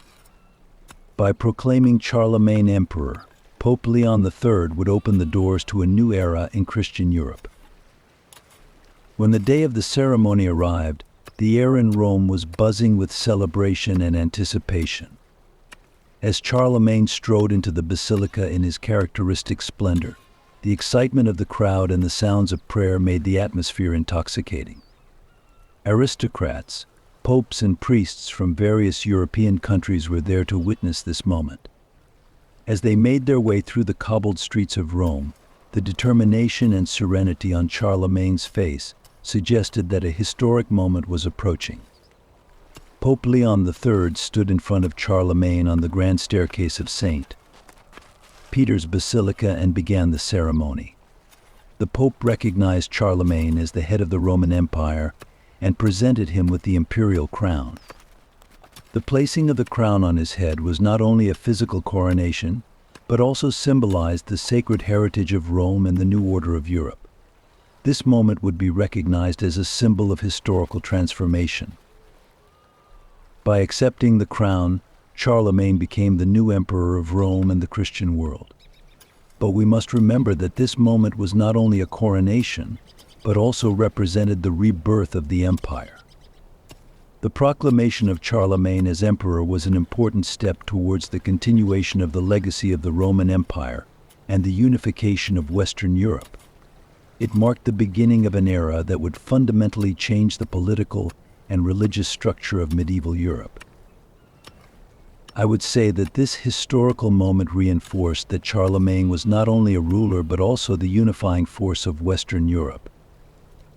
By proclaiming Charlemagne emperor, Pope Leon III would open the doors to a new era in Christian Europe. When the day of the ceremony arrived, the air in Rome was buzzing with celebration and anticipation. As Charlemagne strode into the basilica in his characteristic splendor, the excitement of the crowd and the sounds of prayer made the atmosphere intoxicating. Aristocrats, popes, and priests from various European countries were there to witness this moment. As they made their way through the cobbled streets of Rome, the determination and serenity on Charlemagne's face suggested that a historic moment was approaching. Pope Leon III stood in front of Charlemagne on the grand staircase of St. Peter's Basilica and began the ceremony. The Pope recognized Charlemagne as the head of the Roman Empire and presented him with the imperial crown. The placing of the crown on his head was not only a physical coronation, but also symbolized the sacred heritage of Rome and the new order of Europe. This moment would be recognized as a symbol of historical transformation. By accepting the crown, Charlemagne became the new emperor of Rome and the Christian world. But we must remember that this moment was not only a coronation, but also represented the rebirth of the empire. The proclamation of Charlemagne as emperor was an important step towards the continuation of the legacy of the Roman Empire and the unification of Western Europe. It marked the beginning of an era that would fundamentally change the political and religious structure of medieval Europe. I would say that this historical moment reinforced that Charlemagne was not only a ruler but also the unifying force of Western Europe.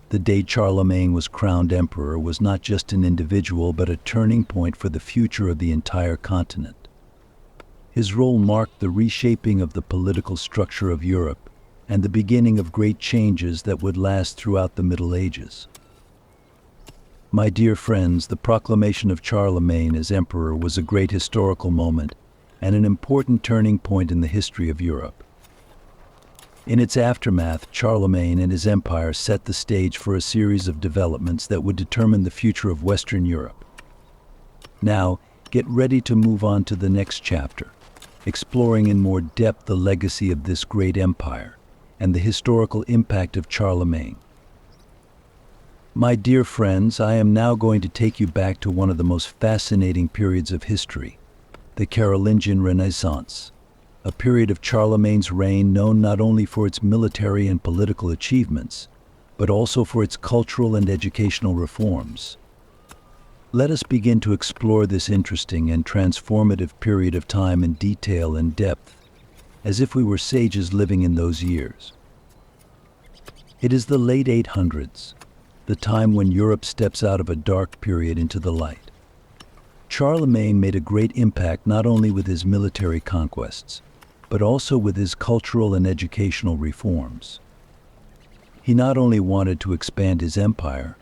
The day Charlemagne was crowned emperor was not just an individual but a turning point for the future of the entire continent. His role marked the reshaping of the political structure of Europe and the beginning of great changes that would last throughout the Middle Ages. My dear friends, the proclamation of Charlemagne as emperor was a great historical moment and an important turning point in the history of Europe. In its aftermath, Charlemagne and his empire set the stage for a series of developments that would determine the future of Western Europe. Now, get ready to move on to the next chapter, exploring in more depth the legacy of this great empire and the historical impact of Charlemagne. My dear friends, I am now going to take you back to one of the most fascinating periods of history, the Carolingian Renaissance, a period of Charlemagne's reign known not only for its military and political achievements, but also for its cultural and educational reforms. Let us begin to explore this interesting and transformative period of time in detail and depth, as if we were sages living in those years. It is the late 800s, the time when Europe steps out of a dark period into the light. Charlemagne made a great impact not only with his military conquests, but also with his cultural and educational reforms. He not only wanted to expand his empire,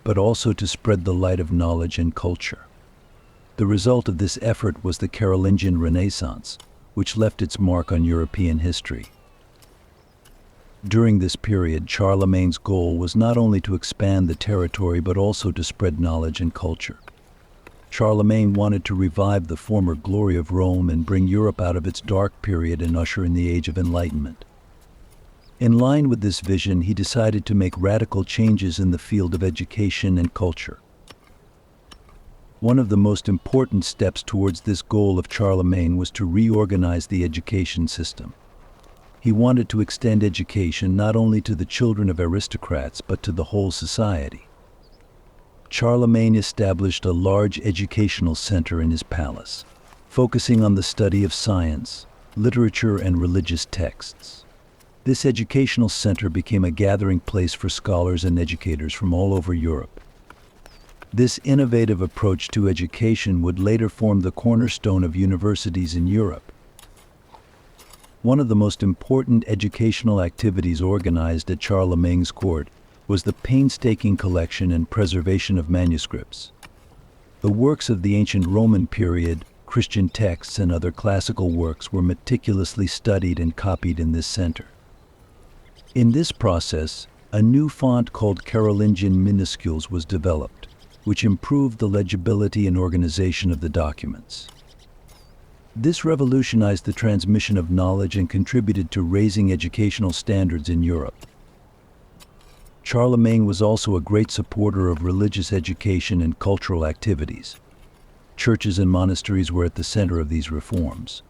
but also to spread the light of knowledge and culture. The result of this effort was the Carolingian Renaissance, which left its mark on European history. During this period, Charlemagne's goal was not only to expand the territory but also to spread knowledge and culture. Charlemagne wanted to revive the former glory of Rome and bring Europe out of its dark period and usher in the Age of Enlightenment. In line with this vision, he decided to make radical changes in the field of education and culture. One of the most important steps towards this goal of Charlemagne was to reorganize the education system. He wanted to extend education not only to the children of aristocrats but to the whole society. Charlemagne established a large educational center in his palace, focusing on the study of science, literature, and religious texts. This educational center became a gathering place for scholars and educators from all over Europe. This innovative approach to education would later form the cornerstone of universities in Europe. One of the most important educational activities organized at Charlemagne's court was the painstaking collection and preservation of manuscripts. The works of the ancient Roman period, Christian texts, and other classical works were meticulously studied and copied in this center. In this process, a new font called Carolingian minuscules was developed, which improved the legibility and organization of the documents. This revolutionized the transmission of knowledge and contributed to raising educational standards in Europe. Charlemagne was also a great supporter of religious education and cultural activities. Churches and monasteries were at the center of these reforms.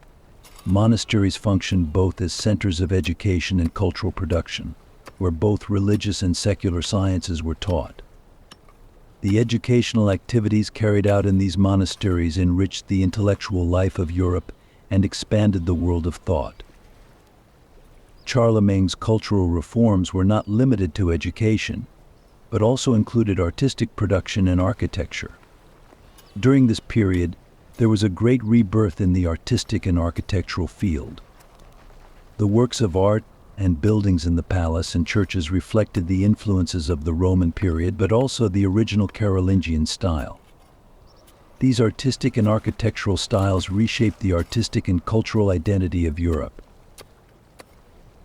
Monasteries functioned both as centers of education and cultural production, where both religious and secular sciences were taught. The educational activities carried out in these monasteries enriched the intellectual life of Europe and expanded the world of thought. Charlemagne's cultural reforms were not limited to education, but also included artistic production and architecture. During this period, there was a great rebirth in the artistic and architectural field. The works of art and buildings in the palace and churches reflected the influences of the Roman period, but also the original Carolingian style. These artistic and architectural styles reshaped the artistic and cultural identity of Europe.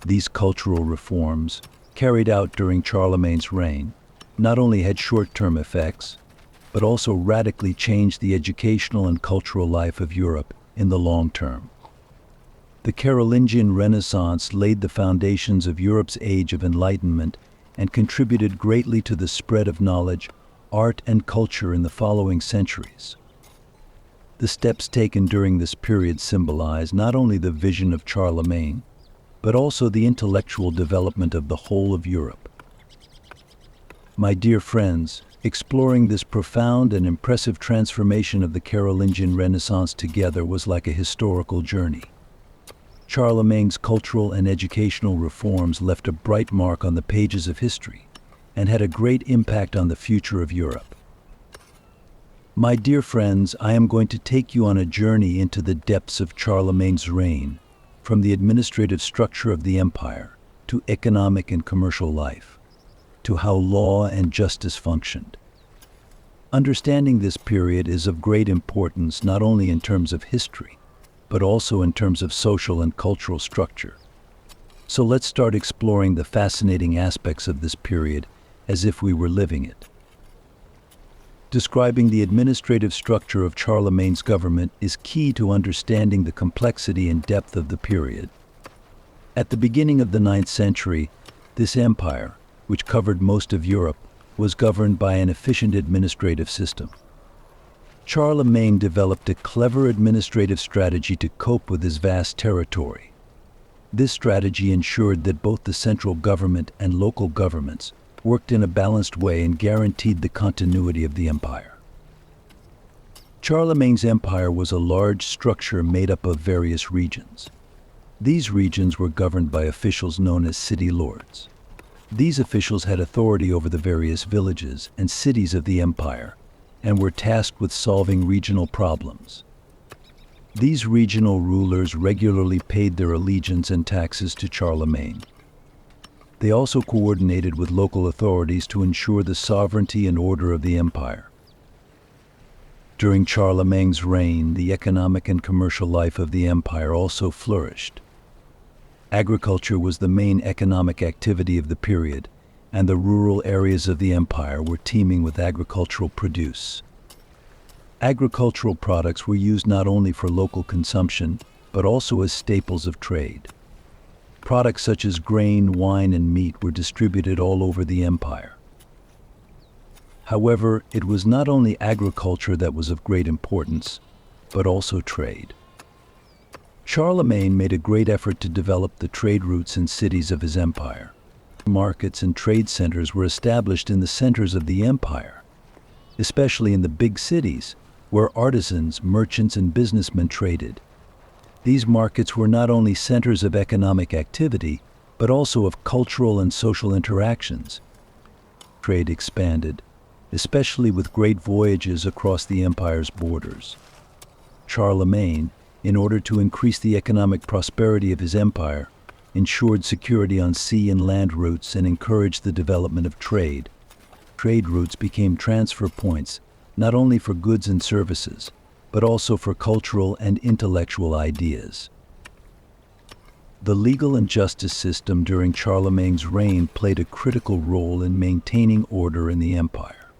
These cultural reforms, carried out during Charlemagne's reign, not only had short-term effects, but also radically changed the educational and cultural life of Europe in the long term. The Carolingian Renaissance laid the foundations of Europe's Age of Enlightenment and contributed greatly to the spread of knowledge, art, and culture in the following centuries. The steps taken during this period symbolize not only the vision of Charlemagne, but also the intellectual development of the whole of Europe. My dear friends, exploring this profound and impressive transformation of the Carolingian Renaissance together was like a historical journey. Charlemagne's cultural and educational reforms left a bright mark on the pages of history and had a great impact on the future of Europe. My dear friends, I am going to take you on a journey into the depths of Charlemagne's reign, from the administrative structure of the empire to economic and commercial life, to how law and justice functioned. Understanding this period is of great importance not only in terms of history, but also in terms of social and cultural structure. So let's start exploring the fascinating aspects of this period as if we were living it. Describing the administrative structure of Charlemagne's government is key to understanding the complexity and depth of the period. At the beginning of the 9th century, this empire, which covered most of Europe, was governed by an efficient administrative system. Charlemagne developed a clever administrative strategy to cope with his vast territory. This strategy ensured that both the central government and local governments worked in a balanced way and guaranteed the continuity of the empire. Charlemagne's empire was a large structure made up of various regions. These regions were governed by officials known as city lords. These officials had authority over the various villages and cities of the empire and were tasked with solving regional problems. These regional rulers regularly paid their allegiance and taxes to Charlemagne. They also coordinated with local authorities to ensure the sovereignty and order of the empire. During Charlemagne's reign, the economic and commercial life of the empire also flourished. Agriculture was the main economic activity of the period, and the rural areas of the empire were teeming with agricultural produce. Agricultural products were used not only for local consumption, but also as staples of trade. Products such as grain, wine, and meat were distributed all over the empire. However, it was not only agriculture that was of great importance, but also trade. Charlemagne made a great effort to develop the trade routes and cities of his empire. Markets and trade centers were established in the centers of the empire, especially in the big cities, where artisans, merchants, and businessmen traded. These markets were not only centers of economic activity, but also of cultural and social interactions. Trade expanded, especially with great voyages across the empire's borders. Charlemagne, in order to increase the economic prosperity of his empire, ensured security on sea and land routes and encouraged the development of trade. Trade routes became transfer points, not only for goods and services, but also for cultural and intellectual ideas. The legal and justice system during Charlemagne's reign played a critical role in maintaining order in the empire.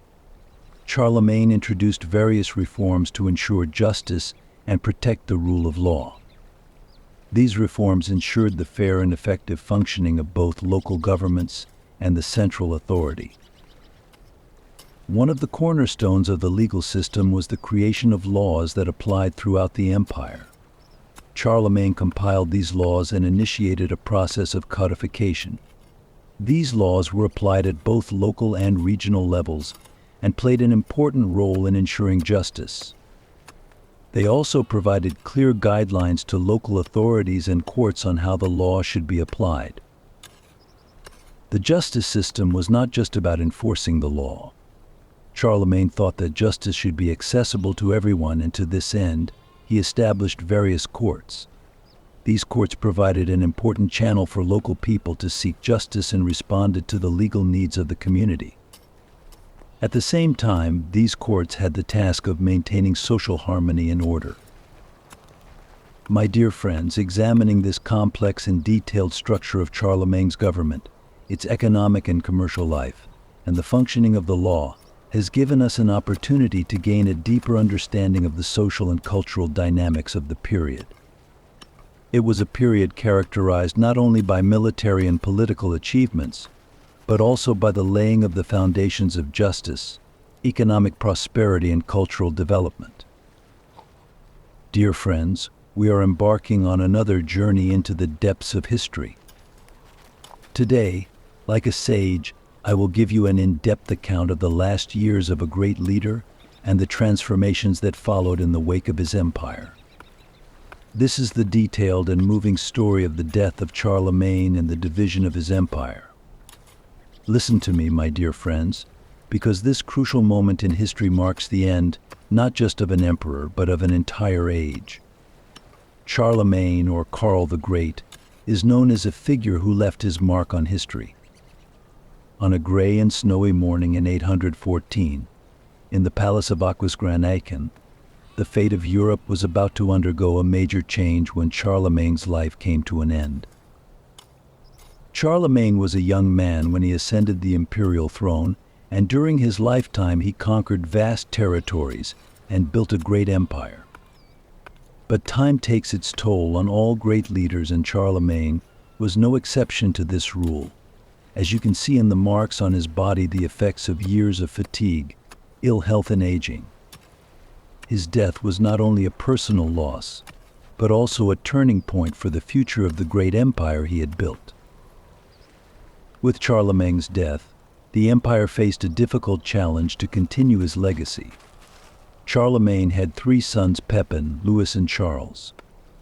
Charlemagne introduced various reforms to ensure justice and protect the rule of law. These reforms ensured the fair and effective functioning of both local governments and the central authority. One of the cornerstones of the legal system was the creation of laws that applied throughout the empire. Charlemagne compiled these laws and initiated a process of codification. These laws were applied at both local and regional levels and played an important role in ensuring justice. They also provided clear guidelines to local authorities and courts on how the law should be applied. The justice system was not just about enforcing the law. Charlemagne thought that justice should be accessible to everyone, and to this end, he established various courts. These courts provided an important channel for local people to seek justice and responded to the legal needs of the community. At the same time, these courts had the task of maintaining social harmony and order. My dear friends, examining this complex and detailed structure of Charlemagne's government, its economic and commercial life, and the functioning of the law, has given us an opportunity to gain a deeper understanding of the social and cultural dynamics of the period. It was a period characterized not only by military and political achievements, but also by the laying of the foundations of justice, economic prosperity, and cultural development. Dear friends, we are embarking on another journey into the depths of history. Today, like a sage, I will give you an in-depth account of the last years of a great leader and the transformations that followed in the wake of his empire. This is the detailed and moving story of the death of Charlemagne and the division of his empire. Listen to me, my dear friends, because this crucial moment in history marks the end not just of an emperor, but of an entire age. Charlemagne, or Karl the Great, is known as a figure who left his mark on history. On a gray and snowy morning in 814, in the palace of Aquisgranachen, the fate of Europe was about to undergo a major change when Charlemagne's life came to an end. Charlemagne was a young man when he ascended the imperial throne, and during his lifetime he conquered vast territories and built a great empire. But time takes its toll on all great leaders, and Charlemagne was no exception to this rule. As you can see in the marks on his body, the effects of years of fatigue, ill health, and aging. His death was not only a personal loss, but also a turning point for the future of the great empire he had built. With Charlemagne's death, the empire faced a difficult challenge to continue his legacy. Charlemagne had 3 sons, Pepin, Louis, and Charles.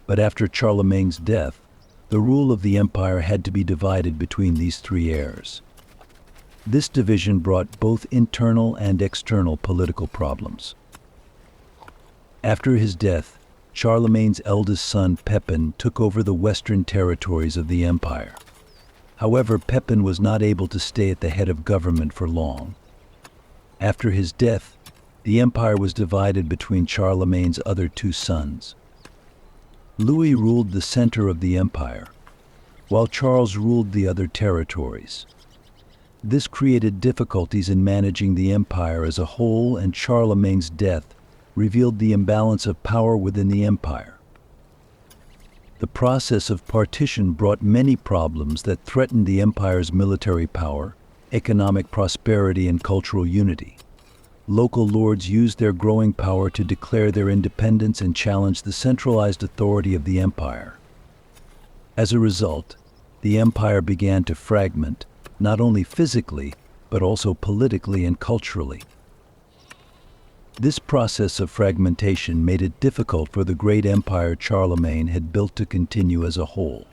But after Charlemagne's death, the rule of the empire had to be divided between these 3 heirs. This division brought both internal and external political problems. After his death, Charlemagne's eldest son, Pepin, took over the western territories of the empire. However, Pepin was not able to stay at the head of government for long. After his death, the empire was divided between Charlemagne's other 2 sons. Louis ruled the center of the empire, while Charles ruled the other territories. This created difficulties in managing the empire as a whole, and Charlemagne's death revealed the imbalance of power within the empire. The process of partition brought many problems that threatened the empire's military power, economic prosperity, and cultural unity. Local lords used their growing power to declare their independence and challenge the centralized authority of the empire. As a result, the empire began to fragment, not only physically, but also politically and culturally. This process of fragmentation made it difficult for the great empire Charlemagne had built to continue as a whole.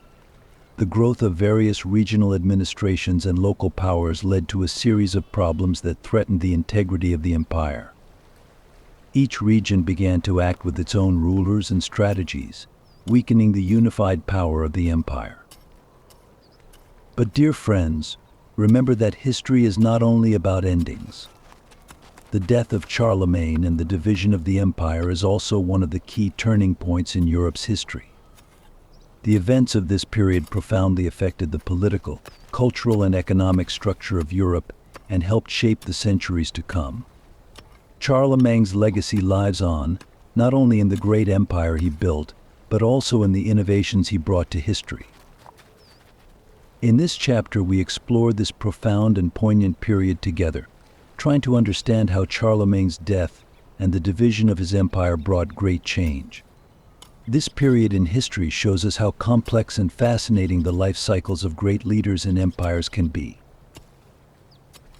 The growth of various regional administrations and local powers led to a series of problems that threatened the integrity of the empire. Each region began to act with its own rulers and strategies, weakening the unified power of the empire. But dear friends, remember that history is not only about endings. The death of Charlemagne and the division of the empire is also one of the key turning points in Europe's history. The events of this period profoundly affected the political, cultural, and economic structure of Europe and helped shape the centuries to come. Charlemagne's legacy lives on, not only in the great empire he built, but also in the innovations he brought to history. In this chapter, we explore this profound and poignant period together, trying to understand how Charlemagne's death and the division of his empire brought great change. This period in history shows us how complex and fascinating the life cycles of great leaders and empires can be.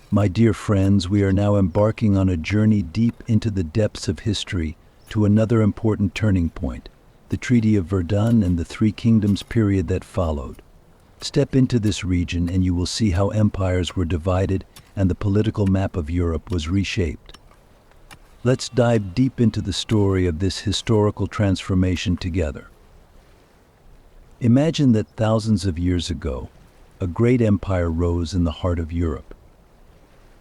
My dear friends, we are now embarking on a journey deep into the depths of history to another important turning point, the Treaty of Verdun and the Three Kingdoms period that followed. Step into this region and you will see how empires were divided and the political map of Europe was reshaped. Let's dive deep into the story of this historical transformation together. Imagine that thousands of years ago, a great empire rose in the heart of Europe.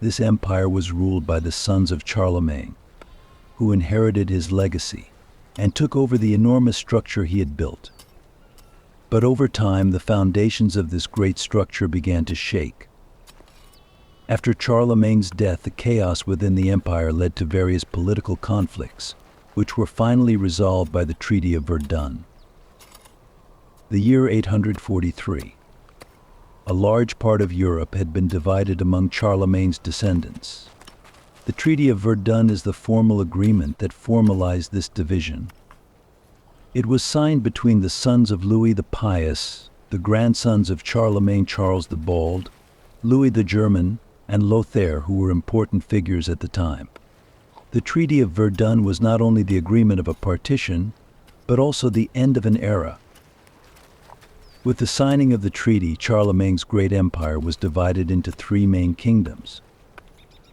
This empire was ruled by the sons of Charlemagne, who inherited his legacy and took over the enormous structure he had built. But over time, the foundations of this great structure began to shake. After Charlemagne's death, the chaos within the empire led to various political conflicts, which were finally resolved by the Treaty of Verdun. The year 843. A large part of Europe had been divided among Charlemagne's descendants. The Treaty of Verdun is the formal agreement that formalized this division. It was signed between the sons of Louis the Pious, the grandsons of Charlemagne Charles the Bald, Louis the German, and Lothair, who were important figures at the time. The Treaty of Verdun was not only the agreement of a partition, but also the end of an era. With the signing of the treaty, Charlemagne's great empire was divided into three main kingdoms.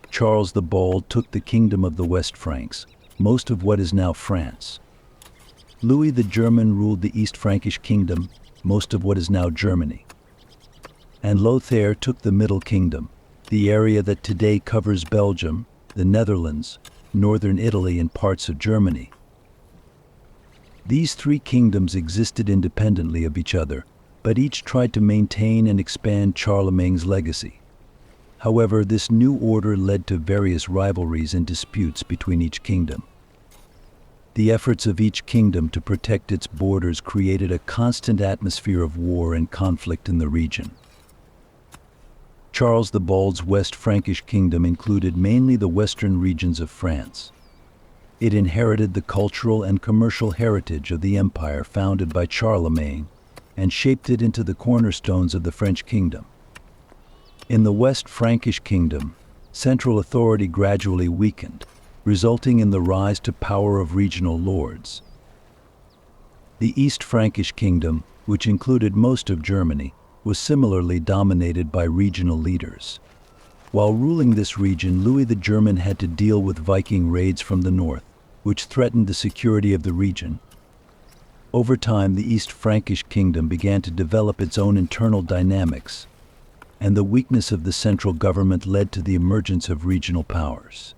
Charles the Bald took the kingdom of the West Franks, most of what is now France. Louis the German ruled the East Frankish Kingdom, most of what is now Germany. And Lothair took the Middle Kingdom, the area that today covers Belgium, the Netherlands, northern Italy, and parts of Germany. These three kingdoms existed independently of each other, but each tried to maintain and expand Charlemagne's legacy. However, this new order led to various rivalries and disputes between each kingdom. The efforts of each kingdom to protect its borders created a constant atmosphere of war and conflict in the region. Charles the Bald's West Frankish Kingdom included mainly the western regions of France. It inherited the cultural and commercial heritage of the empire founded by Charlemagne and shaped it into the cornerstones of the French kingdom. In the West Frankish Kingdom, central authority gradually weakened, resulting in the rise to power of regional lords. The East Frankish Kingdom, which included most of Germany, was similarly dominated by regional leaders. While ruling this region, Louis the German had to deal with Viking raids from the north, which threatened the security of the region. Over time, the East Frankish Kingdom began to develop its own internal dynamics, and the weakness of the central government led to the emergence of regional powers.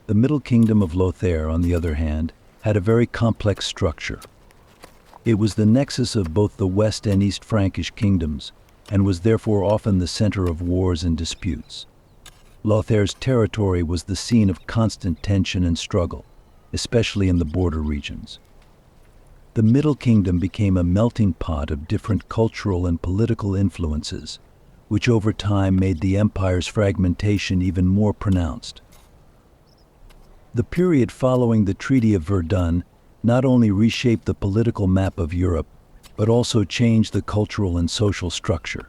The Middle Kingdom of Lothair, on the other hand, had a very complex structure. It was the nexus of both the West and East Frankish kingdoms, and was therefore often the center of wars and disputes. Lothair's territory was the scene of constant tension and struggle, especially in the border regions. The Middle Kingdom became a melting pot of different cultural and political influences, which over time made the empire's fragmentation even more pronounced. The period following the Treaty of Verdun not only reshaped the political map of Europe, but also changed the cultural and social structure.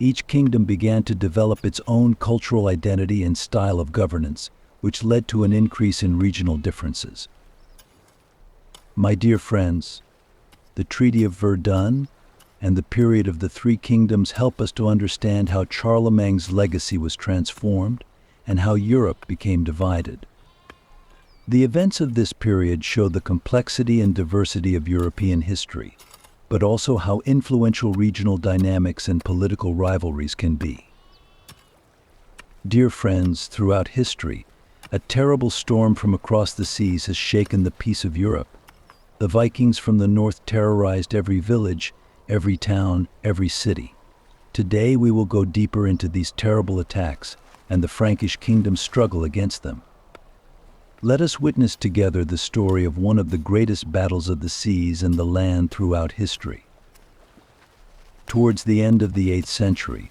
Each kingdom began to develop its own cultural identity and style of governance, which led to an increase in regional differences. My dear friends, the Treaty of Verdun and the period of the three kingdoms help us to understand how Charlemagne's legacy was transformed and how Europe became divided. The events of this period show the complexity and diversity of European history, but also how influential regional dynamics and political rivalries can be. Dear friends, throughout history, a terrible storm from across the seas has shaken the peace of Europe. The Vikings from the north terrorized every village, every town, every city. Today we will go deeper into these terrible attacks and the Frankish kingdom's struggle against them. Let us witness together the story of one of the greatest battles of the seas and the land throughout history. Towards the end of the 8th century,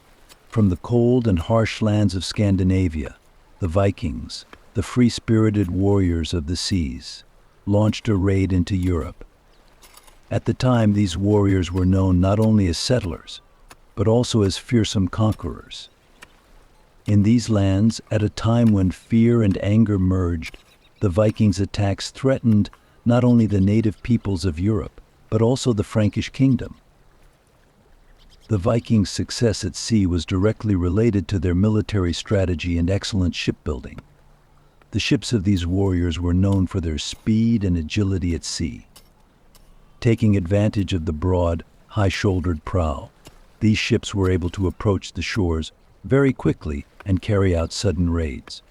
from the cold and harsh lands of Scandinavia, the Vikings, the free-spirited warriors of the seas, launched a raid into Europe. At the time, these warriors were known not only as settlers, but also as fearsome conquerors. In these lands, at a time when fear and anger merged, the Vikings' attacks threatened not only the native peoples of Europe, but also the Frankish kingdom. The Vikings' success at sea was directly related to their military strategy and excellent shipbuilding. The ships of these warriors were known for their speed and agility at sea. Taking advantage of the broad, high-shouldered prow, these ships were able to approach the shores very quickly and carry out sudden raids.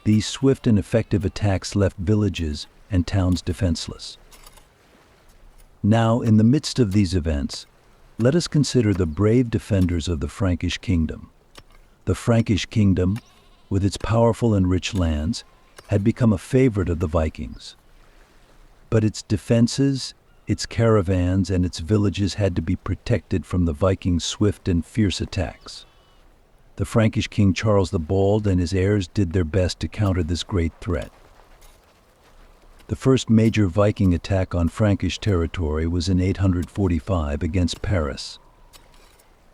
These swift and effective attacks left villages and towns defenseless. Now, in the midst of these events, let us consider the brave defenders of the Frankish kingdom. The Frankish kingdom, with its powerful and rich lands, had become a favorite of the Vikings. But its defenses, Its caravans and its villages had to be protected from the Vikings' swift and fierce attacks. The Frankish king Charles the Bald and his heirs did their best to counter this great threat. The first major Viking attack on Frankish territory was in 845 against Paris.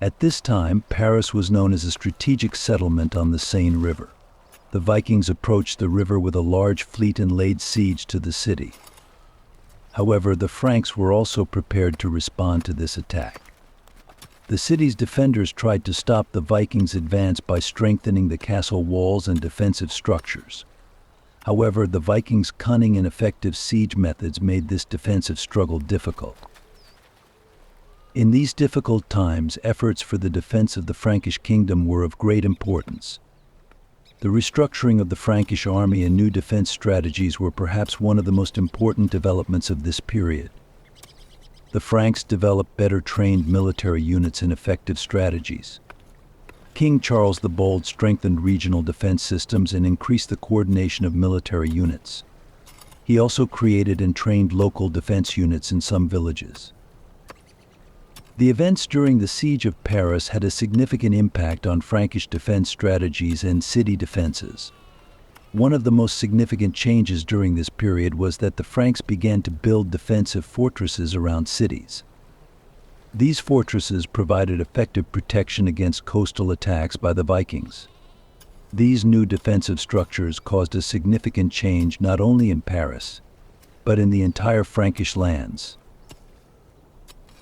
At this time, Paris was known as a strategic settlement on the Seine River. The Vikings approached the river with a large fleet and laid siege to the city. However, the Franks were also prepared to respond to this attack. The city's defenders tried to stop the Vikings' advance by strengthening the castle walls and defensive structures. However, the Vikings' cunning and effective siege methods made this defensive struggle difficult. In these difficult times, efforts for the defense of the Frankish kingdom were of great importance. The restructuring of the Frankish army and new defense strategies were perhaps one of the most important developments of this period. The Franks developed better trained military units and effective strategies. King Charles the Bold strengthened regional defense systems and increased the coordination of military units. He also created and trained local defense units in some villages. The events during the siege of Paris had a significant impact on Frankish defense strategies and city defenses. One of the most significant changes during this period was that the Franks began to build defensive fortresses around cities. These fortresses provided effective protection against coastal attacks by the Vikings. These new defensive structures caused a significant change not only in Paris, but in the entire Frankish lands.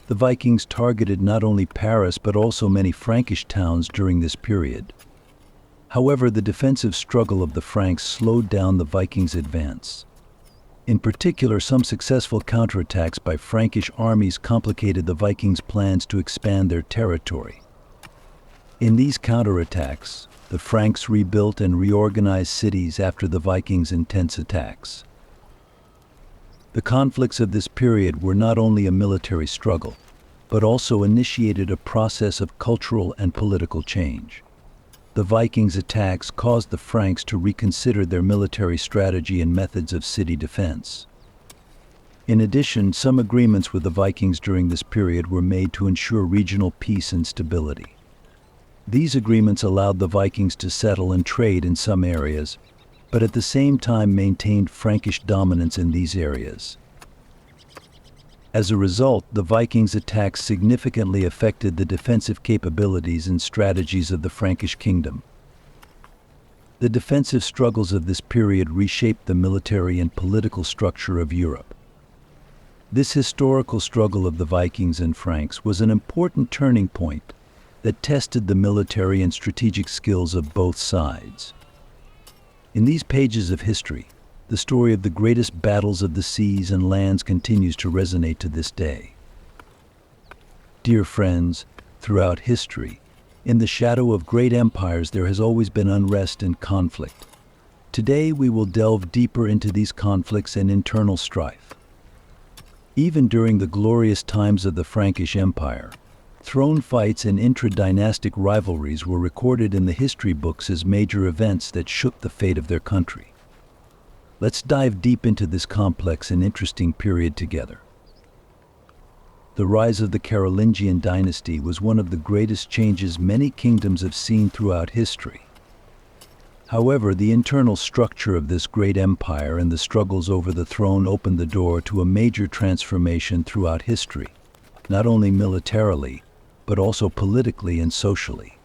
The Vikings targeted not only Paris but also many Frankish towns during this period. However, the defensive struggle of the Franks slowed down the Vikings' advance. In particular, some successful counterattacks by Frankish armies complicated the Vikings' plans to expand their territory. In these counterattacks, the Franks rebuilt and reorganized cities after the Vikings' intense attacks. The conflicts of this period were not only a military struggle, but also initiated a process of cultural and political change. The Vikings' attacks caused the Franks to reconsider their military strategy and methods of city defense. In addition, some agreements with the Vikings during this period were made to ensure regional peace and stability. These agreements allowed the Vikings to settle and trade in some areas, but at the same time maintained Frankish dominance in these areas. As a result, the Vikings' attacks significantly affected the defensive capabilities and strategies of the Frankish kingdom. The defensive struggles of this period reshaped the military and political structure of Europe. This historical struggle of the Vikings and Franks was an important turning point that tested the military and strategic skills of both sides. In these pages of history, the story of the greatest battles of the seas and lands continues to resonate to this day. Dear friends, throughout history, in the shadow of great empires there has always been unrest and conflict. Today we will delve deeper into these conflicts and internal strife. Even during the glorious times of the Frankish Empire, throne fights and intra-dynastic rivalries were recorded in the history books as major events that shook the fate of their country. Let's dive deep into this complex and interesting period together. The rise of the Carolingian dynasty was one of the greatest changes many kingdoms have seen throughout history. However, the internal structure of this great empire and the struggles over the throne opened the door to a major transformation throughout history, not only militarily, but also politically and socially.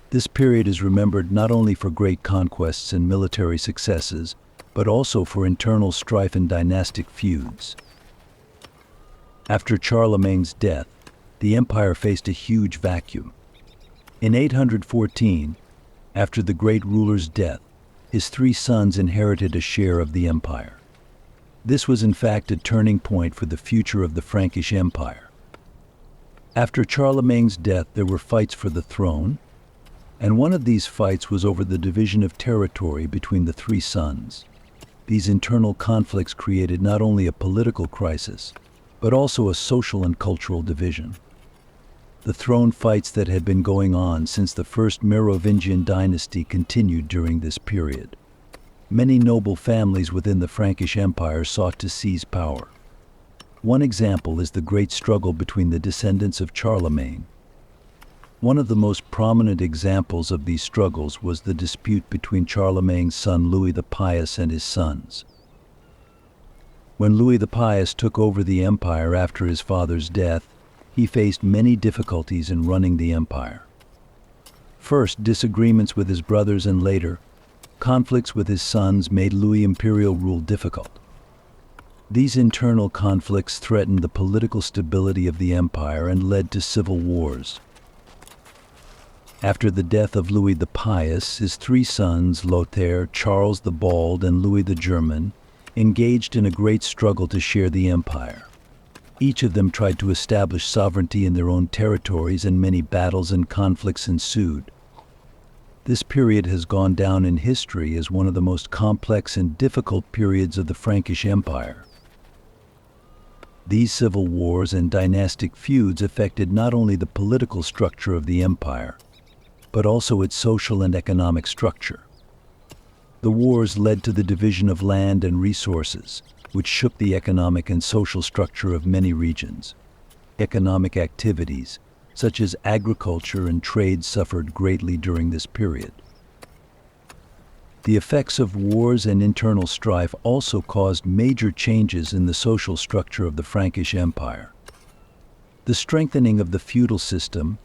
This period is remembered not only for great conquests and military successes, but also for internal strife and dynastic feuds. After Charlemagne's death, the empire faced a huge vacuum. In 814, after the great ruler's death, his three sons inherited a share of the empire. This was in fact a turning point for the future of the Frankish Empire. After Charlemagne's death, there were fights for the throne, and one of these fights was over the division of territory between the three sons. These internal conflicts created not only a political crisis, but also a social and cultural division. The throne fights that had been going on since the first Merovingian dynasty continued during this period. Many noble families within the Frankish Empire sought to seize power. One example is the great struggle between the descendants of Charlemagne. One of the most prominent examples of these struggles was the dispute between Charlemagne's son Louis the Pious and his sons. When Louis the Pious took over the empire after his father's death, he faced many difficulties in running the empire. First, disagreements with his brothers, and later, conflicts with his sons made Louis' imperial rule difficult. These internal conflicts threatened the political stability of the empire and led to civil wars. After the death of Louis the Pious, his three sons, Lothair, Charles the Bald, and Louis the German, engaged in a great struggle to share the empire. Each of them tried to establish sovereignty in their own territories, and many battles and conflicts ensued. This period has gone down in history as one of the most complex and difficult periods of the Frankish Empire. These civil wars and dynastic feuds affected not only the political structure of the empire, but also its social and economic structure. The wars led to the division of land and resources, which shook the economic and social structure of many regions. Economic activities, such as agriculture and trade, suffered greatly during this period. The effects of wars and internal strife also caused major changes in the social structure of the Frankish Empire. The strengthening of the feudal system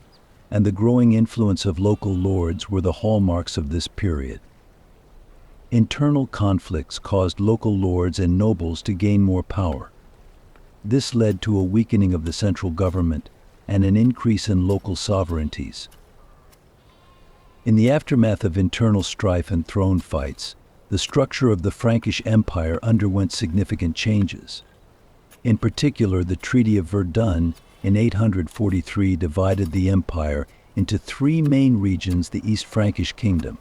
and the growing influence of local lords were the hallmarks of this period. Internal conflicts caused local lords and nobles to gain more power. This led to a weakening of the central government and an increase in local sovereignties. In the aftermath of internal strife and throne fights, the structure of the Frankish Empire underwent significant changes. In particular, the Treaty of Verdun in 843 divided the empire into three main regions: the East Frankish Kingdom,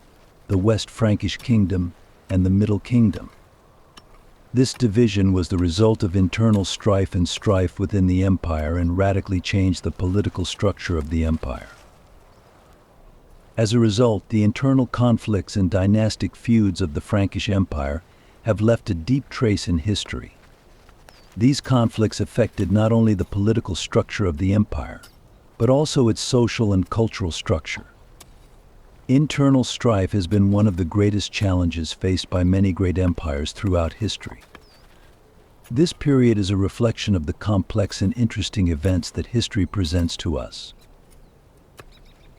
the West Frankish Kingdom, and the Middle Kingdom. This division was the result of internal strife within the empire and radically changed the political structure of the empire. As a result, the internal conflicts and dynastic feuds of the Frankish Empire have left a deep trace in history. These conflicts affected not only the political structure of the empire, but also its social and cultural structure. Internal strife has been one of the greatest challenges faced by many great empires throughout history. This period is a reflection of the complex and interesting events that history presents to us.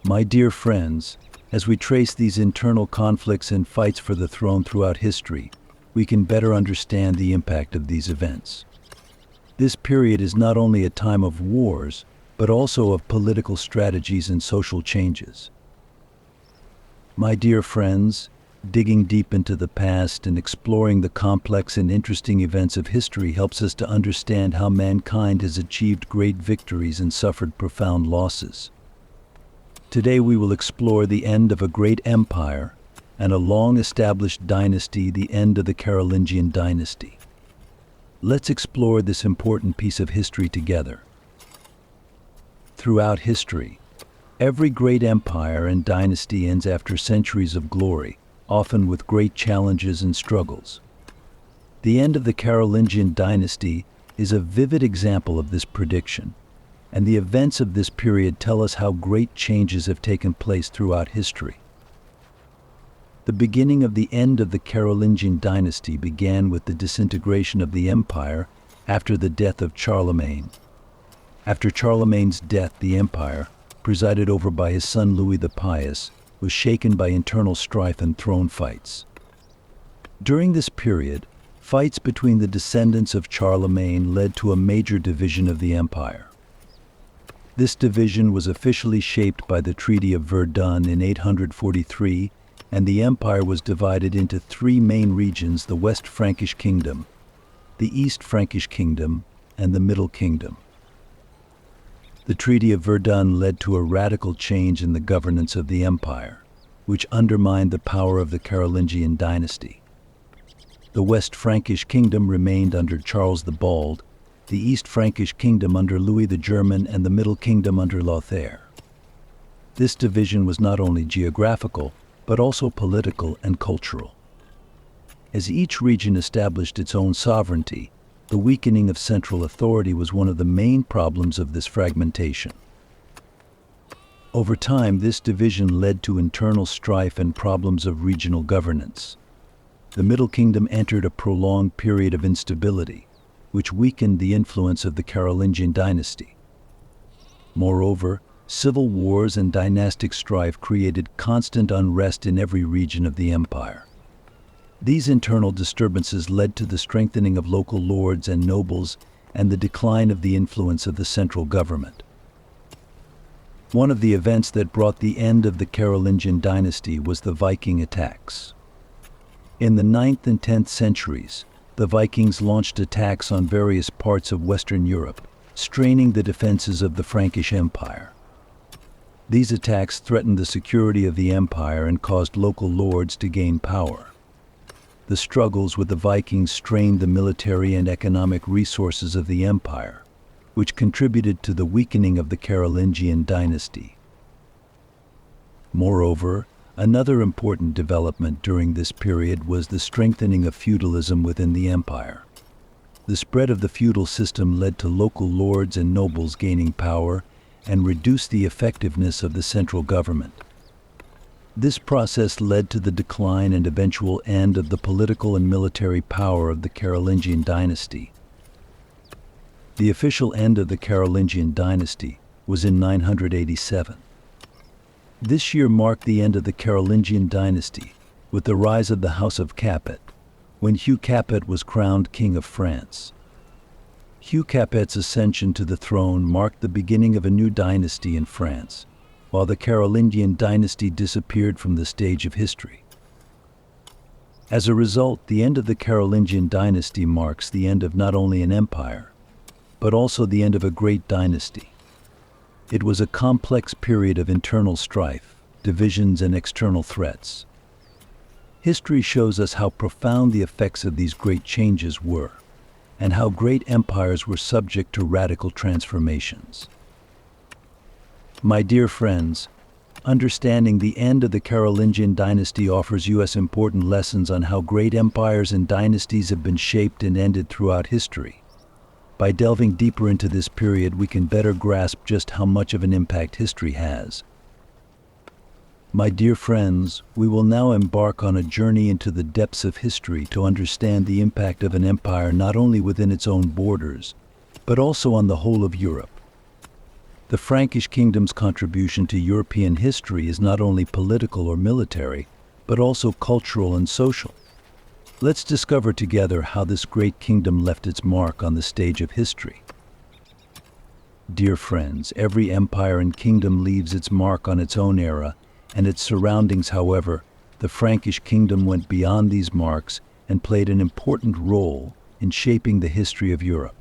My dear friends, as we trace these internal conflicts and fights for the throne throughout history, we can better understand the impact of these events. This period is not only a time of wars, but also of political strategies and social changes. My dear friends, digging deep into the past and exploring the complex and interesting events of history helps us to understand how mankind has achieved great victories and suffered profound losses. Today we will explore the end of a great empire and a long-established dynasty, the end of the Carolingian dynasty. Let's explore this important piece of history together. Throughout history, every great empire and dynasty ends after centuries of glory, often with great challenges and struggles. The end of the Carolingian dynasty is a vivid example of this prediction, and the events of this period tell us how great changes have taken place throughout history. The beginning of the end of the Carolingian dynasty began with the disintegration of the empire after the death of Charlemagne. After Charlemagne's death, the empire, presided over by his son Louis the Pious, was shaken by internal strife and throne fights. During this period, fights between the descendants of Charlemagne led to a major division of the empire. This division was officially shaped by the Treaty of Verdun in 843, and the empire was divided into three main regions: the West Frankish Kingdom, the East Frankish Kingdom, and the Middle Kingdom. The Treaty of Verdun led to a radical change in the governance of the empire, which undermined the power of the Carolingian dynasty. The West Frankish Kingdom remained under Charles the Bald, the East Frankish Kingdom under Louis the German, and the Middle Kingdom under Lothair. This division was not only geographical, but also political and cultural. As each region established its own sovereignty, The weakening of central authority was one of the main problems of this fragmentation. Over time, this division led to internal strife and problems of regional governance. The Middle Kingdom entered a prolonged period of instability, which weakened the influence of the Carolingian dynasty. Moreover, civil wars and dynastic strife created constant unrest in every region of the empire. These internal disturbances led to the strengthening of local lords and nobles and the decline of the influence of the central government. One of the events that brought the end of the Carolingian dynasty was the Viking attacks. In the 9th and 10th centuries, the Vikings launched attacks on various parts of Western Europe, straining the defenses of the Frankish Empire. These attacks threatened the security of the empire and caused local lords to gain power. The struggles with the Vikings strained the military and economic resources of the empire, which contributed to the weakening of the Carolingian dynasty. Moreover, another important development during this period was the strengthening of feudalism within the empire. The spread of the feudal system led to local lords and nobles gaining power and reduced the effectiveness of the central government. This process led to the decline and eventual end of the political and military power of the Carolingian dynasty. The official end of the Carolingian dynasty was in 987. This year marked the end of the Carolingian dynasty with the rise of the House of Capet, when Hugh Capet was crowned King of France. Hugh Capet's ascension to the throne marked the beginning of a new dynasty in France, while the Carolingian dynasty disappeared from the stage of history. As a result, the end of the Carolingian dynasty marks the end of not only an empire, but also the end of a great dynasty. It was a complex period of internal strife, divisions, and external threats. History shows us how profound the effects of these great changes were, and how great empires were subject to radical transformations. My dear friends, understanding the end of the Carolingian dynasty offers us important lessons on how great empires and dynasties have been shaped and ended throughout history. By delving deeper into this period, we can better grasp just how much of an impact history has. My dear friends, we will now embark on a journey into the depths of history to understand the impact of an empire not only within its own borders, but also on the whole of Europe. The Frankish Kingdom's contribution to European history is not only political or military, but also cultural and social. Let's discover together how this great kingdom left its mark on the stage of history. Dear friends, every empire and kingdom leaves its mark on its own era and its surroundings. However, the Frankish Kingdom went beyond these marks and played an important role in shaping the history of Europe.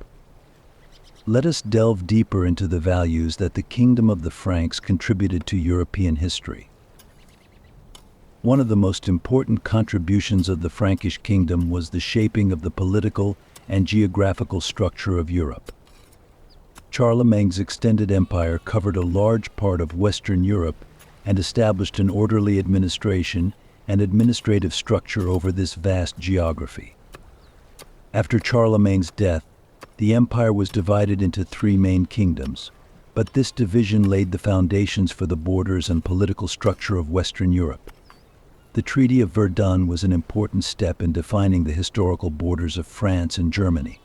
Let us delve deeper into the values that the Kingdom of the Franks contributed to European history. One of the most important contributions of the Frankish Kingdom was the shaping of the political and geographical structure of Europe. Charlemagne's extended empire covered a large part of Western Europe and established an orderly administration and administrative structure over this vast geography. After Charlemagne's death, the empire was divided into three main kingdoms, but this division laid the foundations for the borders and political structure of Western Europe. The Treaty of Verdun was an important step in defining the historical borders of France and Germany.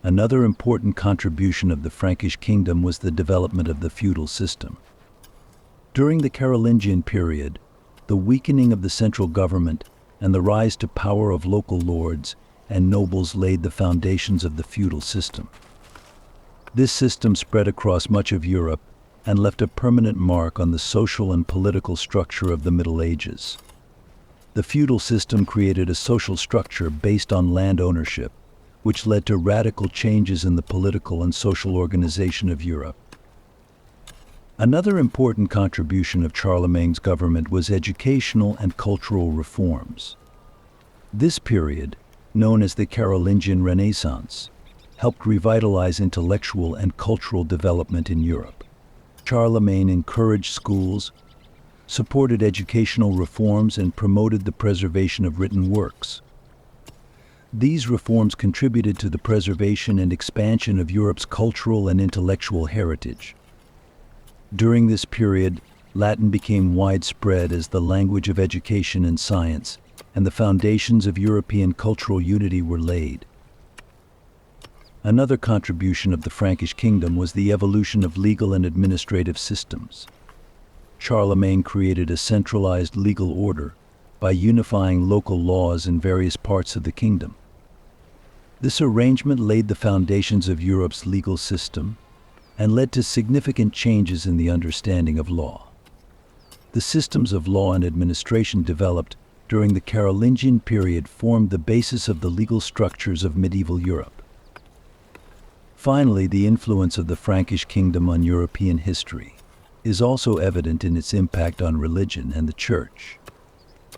Another important contribution of the Frankish Kingdom was the development of the feudal system. During the Carolingian period, the weakening of the central government and the rise to power of local lords and nobles laid the foundations of the feudal system. This system spread across much of Europe and left a permanent mark on the social and political structure of the Middle Ages. The feudal system created a social structure based on land ownership, which led to radical changes in the political and social organization of Europe. Another important contribution of Charlemagne's government was educational and cultural reforms. This period, known as the Carolingian Renaissance, helped revitalize intellectual and cultural development in Europe. Charlemagne encouraged schools, supported educational reforms, and promoted the preservation of written works. These reforms contributed to the preservation and expansion of Europe's cultural and intellectual heritage. During this period, Latin became widespread as the language of education and science, and the foundations of European cultural unity were laid. Another contribution of the Frankish Kingdom was the evolution of legal and administrative systems. Charlemagne created a centralized legal order by unifying local laws in various parts of the kingdom. This arrangement laid the foundations of Europe's legal system and led to significant changes in the understanding of law. The systems of law and administration developed during the Carolingian period formed the basis of the legal structures of medieval Europe. Finally, the influence of the Frankish Kingdom on European history is also evident in its impact on religion and the Church.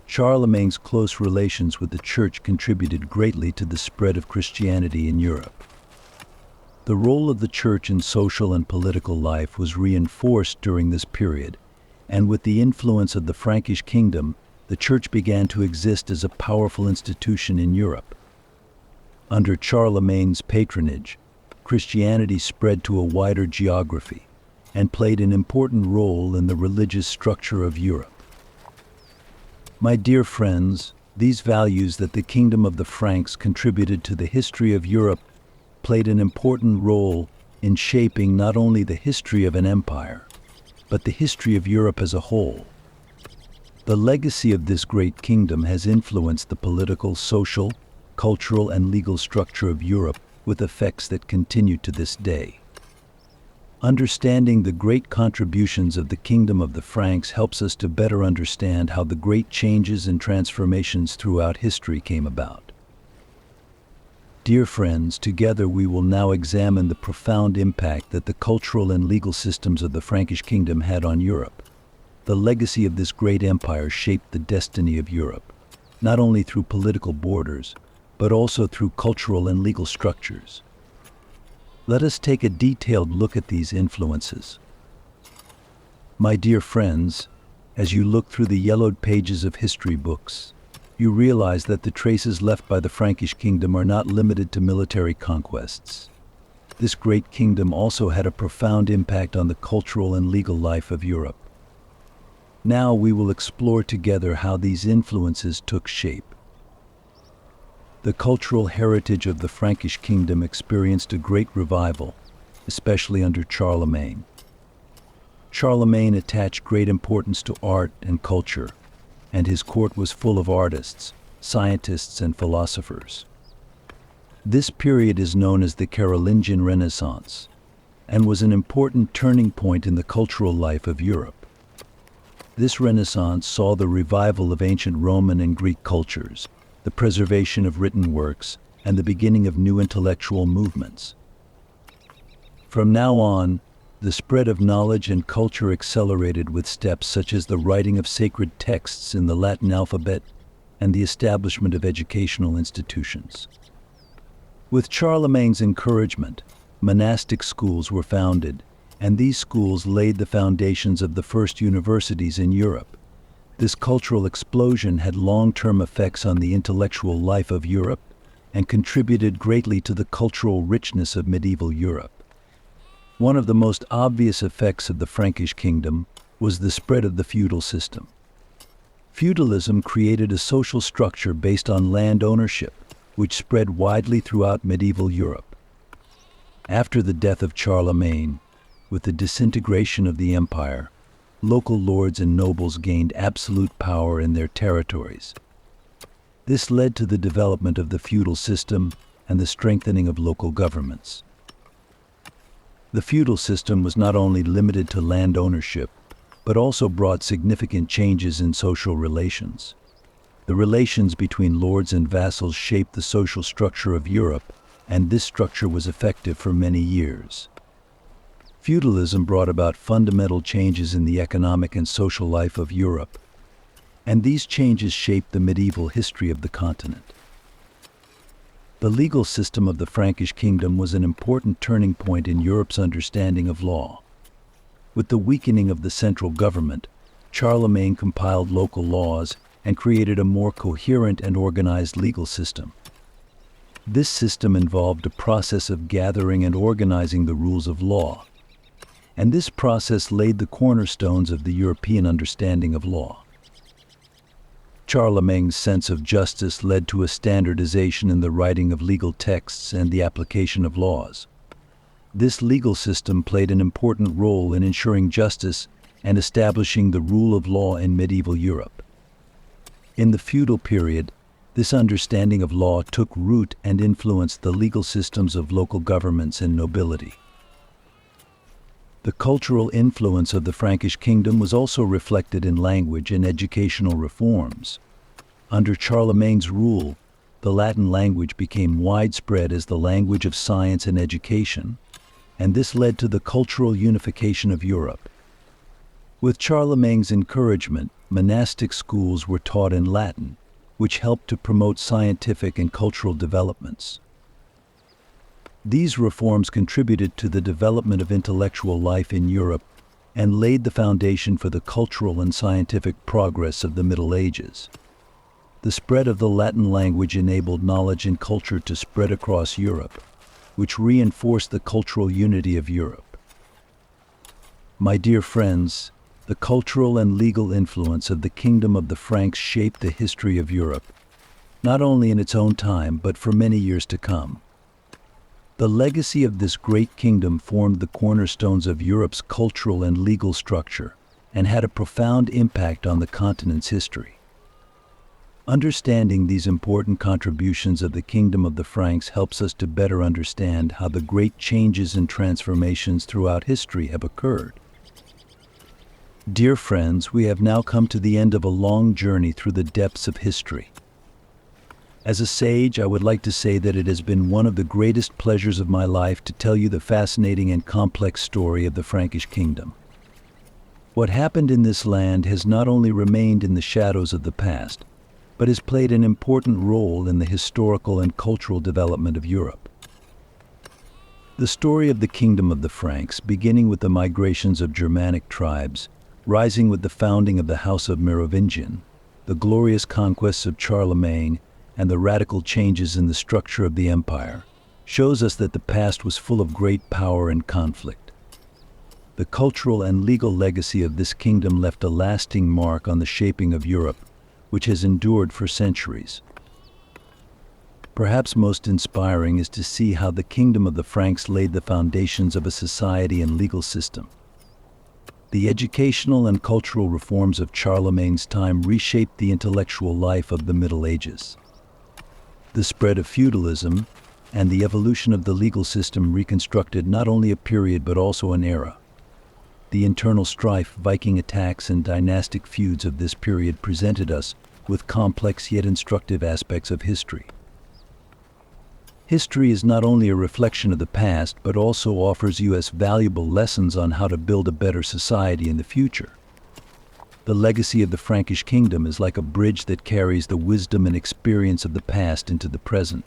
Charlemagne's close relations with the Church contributed greatly to the spread of Christianity in Europe. The role of the Church in social and political life was reinforced during this period, and with the influence of the Frankish Kingdom, the Church began to exist as a powerful institution in Europe. Under Charlemagne's patronage, Christianity spread to a wider geography and played an important role in the religious structure of Europe. My dear friends, these values that the Kingdom of the Franks contributed to the history of Europe played an important role in shaping not only the history of an empire, but the history of Europe as a whole. The legacy of this great kingdom has influenced the political, social, cultural, and legal structure of Europe with effects that continue to this day. Understanding the great contributions of the Kingdom of the Franks helps us to better understand how the great changes and transformations throughout history came about. Dear friends, together we will now examine the profound impact that the cultural and legal systems of the Frankish Kingdom had on Europe. The legacy of this great empire shaped the destiny of Europe, not only through political borders, but also through cultural and legal structures. Let us take a detailed look at these influences. My dear friends, as you look through the yellowed pages of history books, you realize that the traces left by the Frankish Kingdom are not limited to military conquests. This great kingdom also had a profound impact on the cultural and legal life of Europe. Now we will explore together how these influences took shape. The cultural heritage of the Frankish Kingdom experienced a great revival, especially under Charlemagne. Charlemagne attached great importance to art and culture, and his court was full of artists, scientists, and philosophers. This period is known as the Carolingian Renaissance, and was an important turning point in the cultural life of Europe. This Renaissance saw the revival of ancient Roman and Greek cultures, the preservation of written works, and the beginning of new intellectual movements. From now on, the spread of knowledge and culture accelerated with steps such as the writing of sacred texts in the Latin alphabet and the establishment of educational institutions. With Charlemagne's encouragement, monastic schools were founded, and these schools laid the foundations of the first universities in Europe. This cultural explosion had long-term effects on the intellectual life of Europe and contributed greatly to the cultural richness of medieval Europe. One of the most obvious effects of the Frankish Kingdom was the spread of the feudal system. Feudalism created a social structure based on land ownership, which spread widely throughout medieval Europe. After the death of Charlemagne, with the disintegration of the empire, local lords and nobles gained absolute power in their territories. This led to the development of the feudal system and the strengthening of local governments. The feudal system was not only limited to land ownership, but also brought significant changes in social relations. The relations between lords and vassals shaped the social structure of Europe, and this structure was effective for many years. Feudalism brought about fundamental changes in the economic and social life of Europe, and these changes shaped the medieval history of the continent. The legal system of the Frankish Kingdom was an important turning point in Europe's understanding of law. With the weakening of the central government, Charlemagne compiled local laws and created a more coherent and organized legal system. This system involved a process of gathering and organizing the rules of law, and this process laid the cornerstones of the European understanding of law. Charlemagne's sense of justice led to a standardization in the writing of legal texts and the application of laws. This legal system played an important role in ensuring justice and establishing the rule of law in medieval Europe. In the feudal period, this understanding of law took root and influenced the legal systems of local governments and nobility. The cultural influence of the Frankish Kingdom was also reflected in language and educational reforms. Under Charlemagne's rule, the Latin language became widespread as the language of science and education, and this led to the cultural unification of Europe. With Charlemagne's encouragement, monastic schools were taught in Latin, which helped to promote scientific and cultural developments. These reforms contributed to the development of intellectual life in Europe and laid the foundation for the cultural and scientific progress of the Middle Ages. The spread of the Latin language enabled knowledge and culture to spread across Europe, which reinforced the cultural unity of Europe. My dear friends, the cultural and legal influence of the Kingdom of the Franks shaped the history of Europe, not only in its own time, but for many years to come. The legacy of this great kingdom formed the cornerstones of Europe's cultural and legal structure and had a profound impact on the continent's history. Understanding these important contributions of the Kingdom of the Franks helps us to better understand how the great changes and transformations throughout history have occurred. Dear friends, we have now come to the end of a long journey through the depths of history. As a sage, I would like to say that it has been one of the greatest pleasures of my life to tell you the fascinating and complex story of the Frankish Kingdom. What happened in this land has not only remained in the shadows of the past, but has played an important role in the historical and cultural development of Europe. The story of the Kingdom of the Franks, beginning with the migrations of Germanic tribes, rising with the founding of the House of Merovingian, the glorious conquests of Charlemagne, and the radical changes in the structure of the empire, shows us that the past was full of great power and conflict. The cultural and legal legacy of this kingdom left a lasting mark on the shaping of Europe, which has endured for centuries. Perhaps most inspiring is to see how the Kingdom of the Franks laid the foundations of a society and legal system. The educational and cultural reforms of Charlemagne's time reshaped the intellectual life of the Middle Ages. The spread of feudalism and the evolution of the legal system reconstructed not only a period but also an era. The internal strife, Viking attacks, and dynastic feuds of this period presented us with complex yet instructive aspects of history. History is not only a reflection of the past, but also offers us valuable lessons on how to build a better society in the future. The legacy of the Frankish Kingdom is like a bridge that carries the wisdom and experience of the past into the present.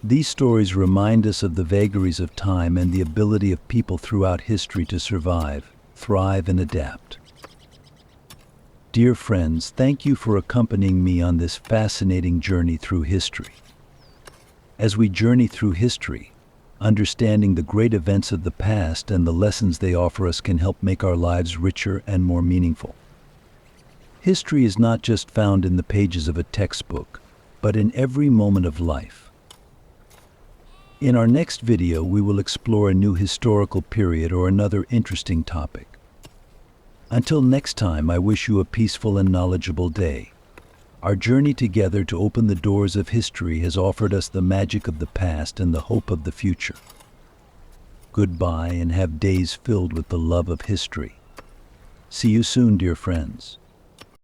These stories remind us of the vagaries of time and the ability of people throughout history to survive, thrive, and adapt. Dear friends, thank you for accompanying me on this fascinating journey through history. As we journey through history, understanding the great events of the past and the lessons they offer us can help make our lives richer and more meaningful. History is not just found in the pages of a textbook, but in every moment of life. In our next video, we will explore a new historical period or another interesting topic. Until next time, I wish you a peaceful and knowledgeable day. Our journey together to open the doors of history has offered us the magic of the past and the hope of the future. Goodbye, and have days filled with the love of history. See you soon, dear friends.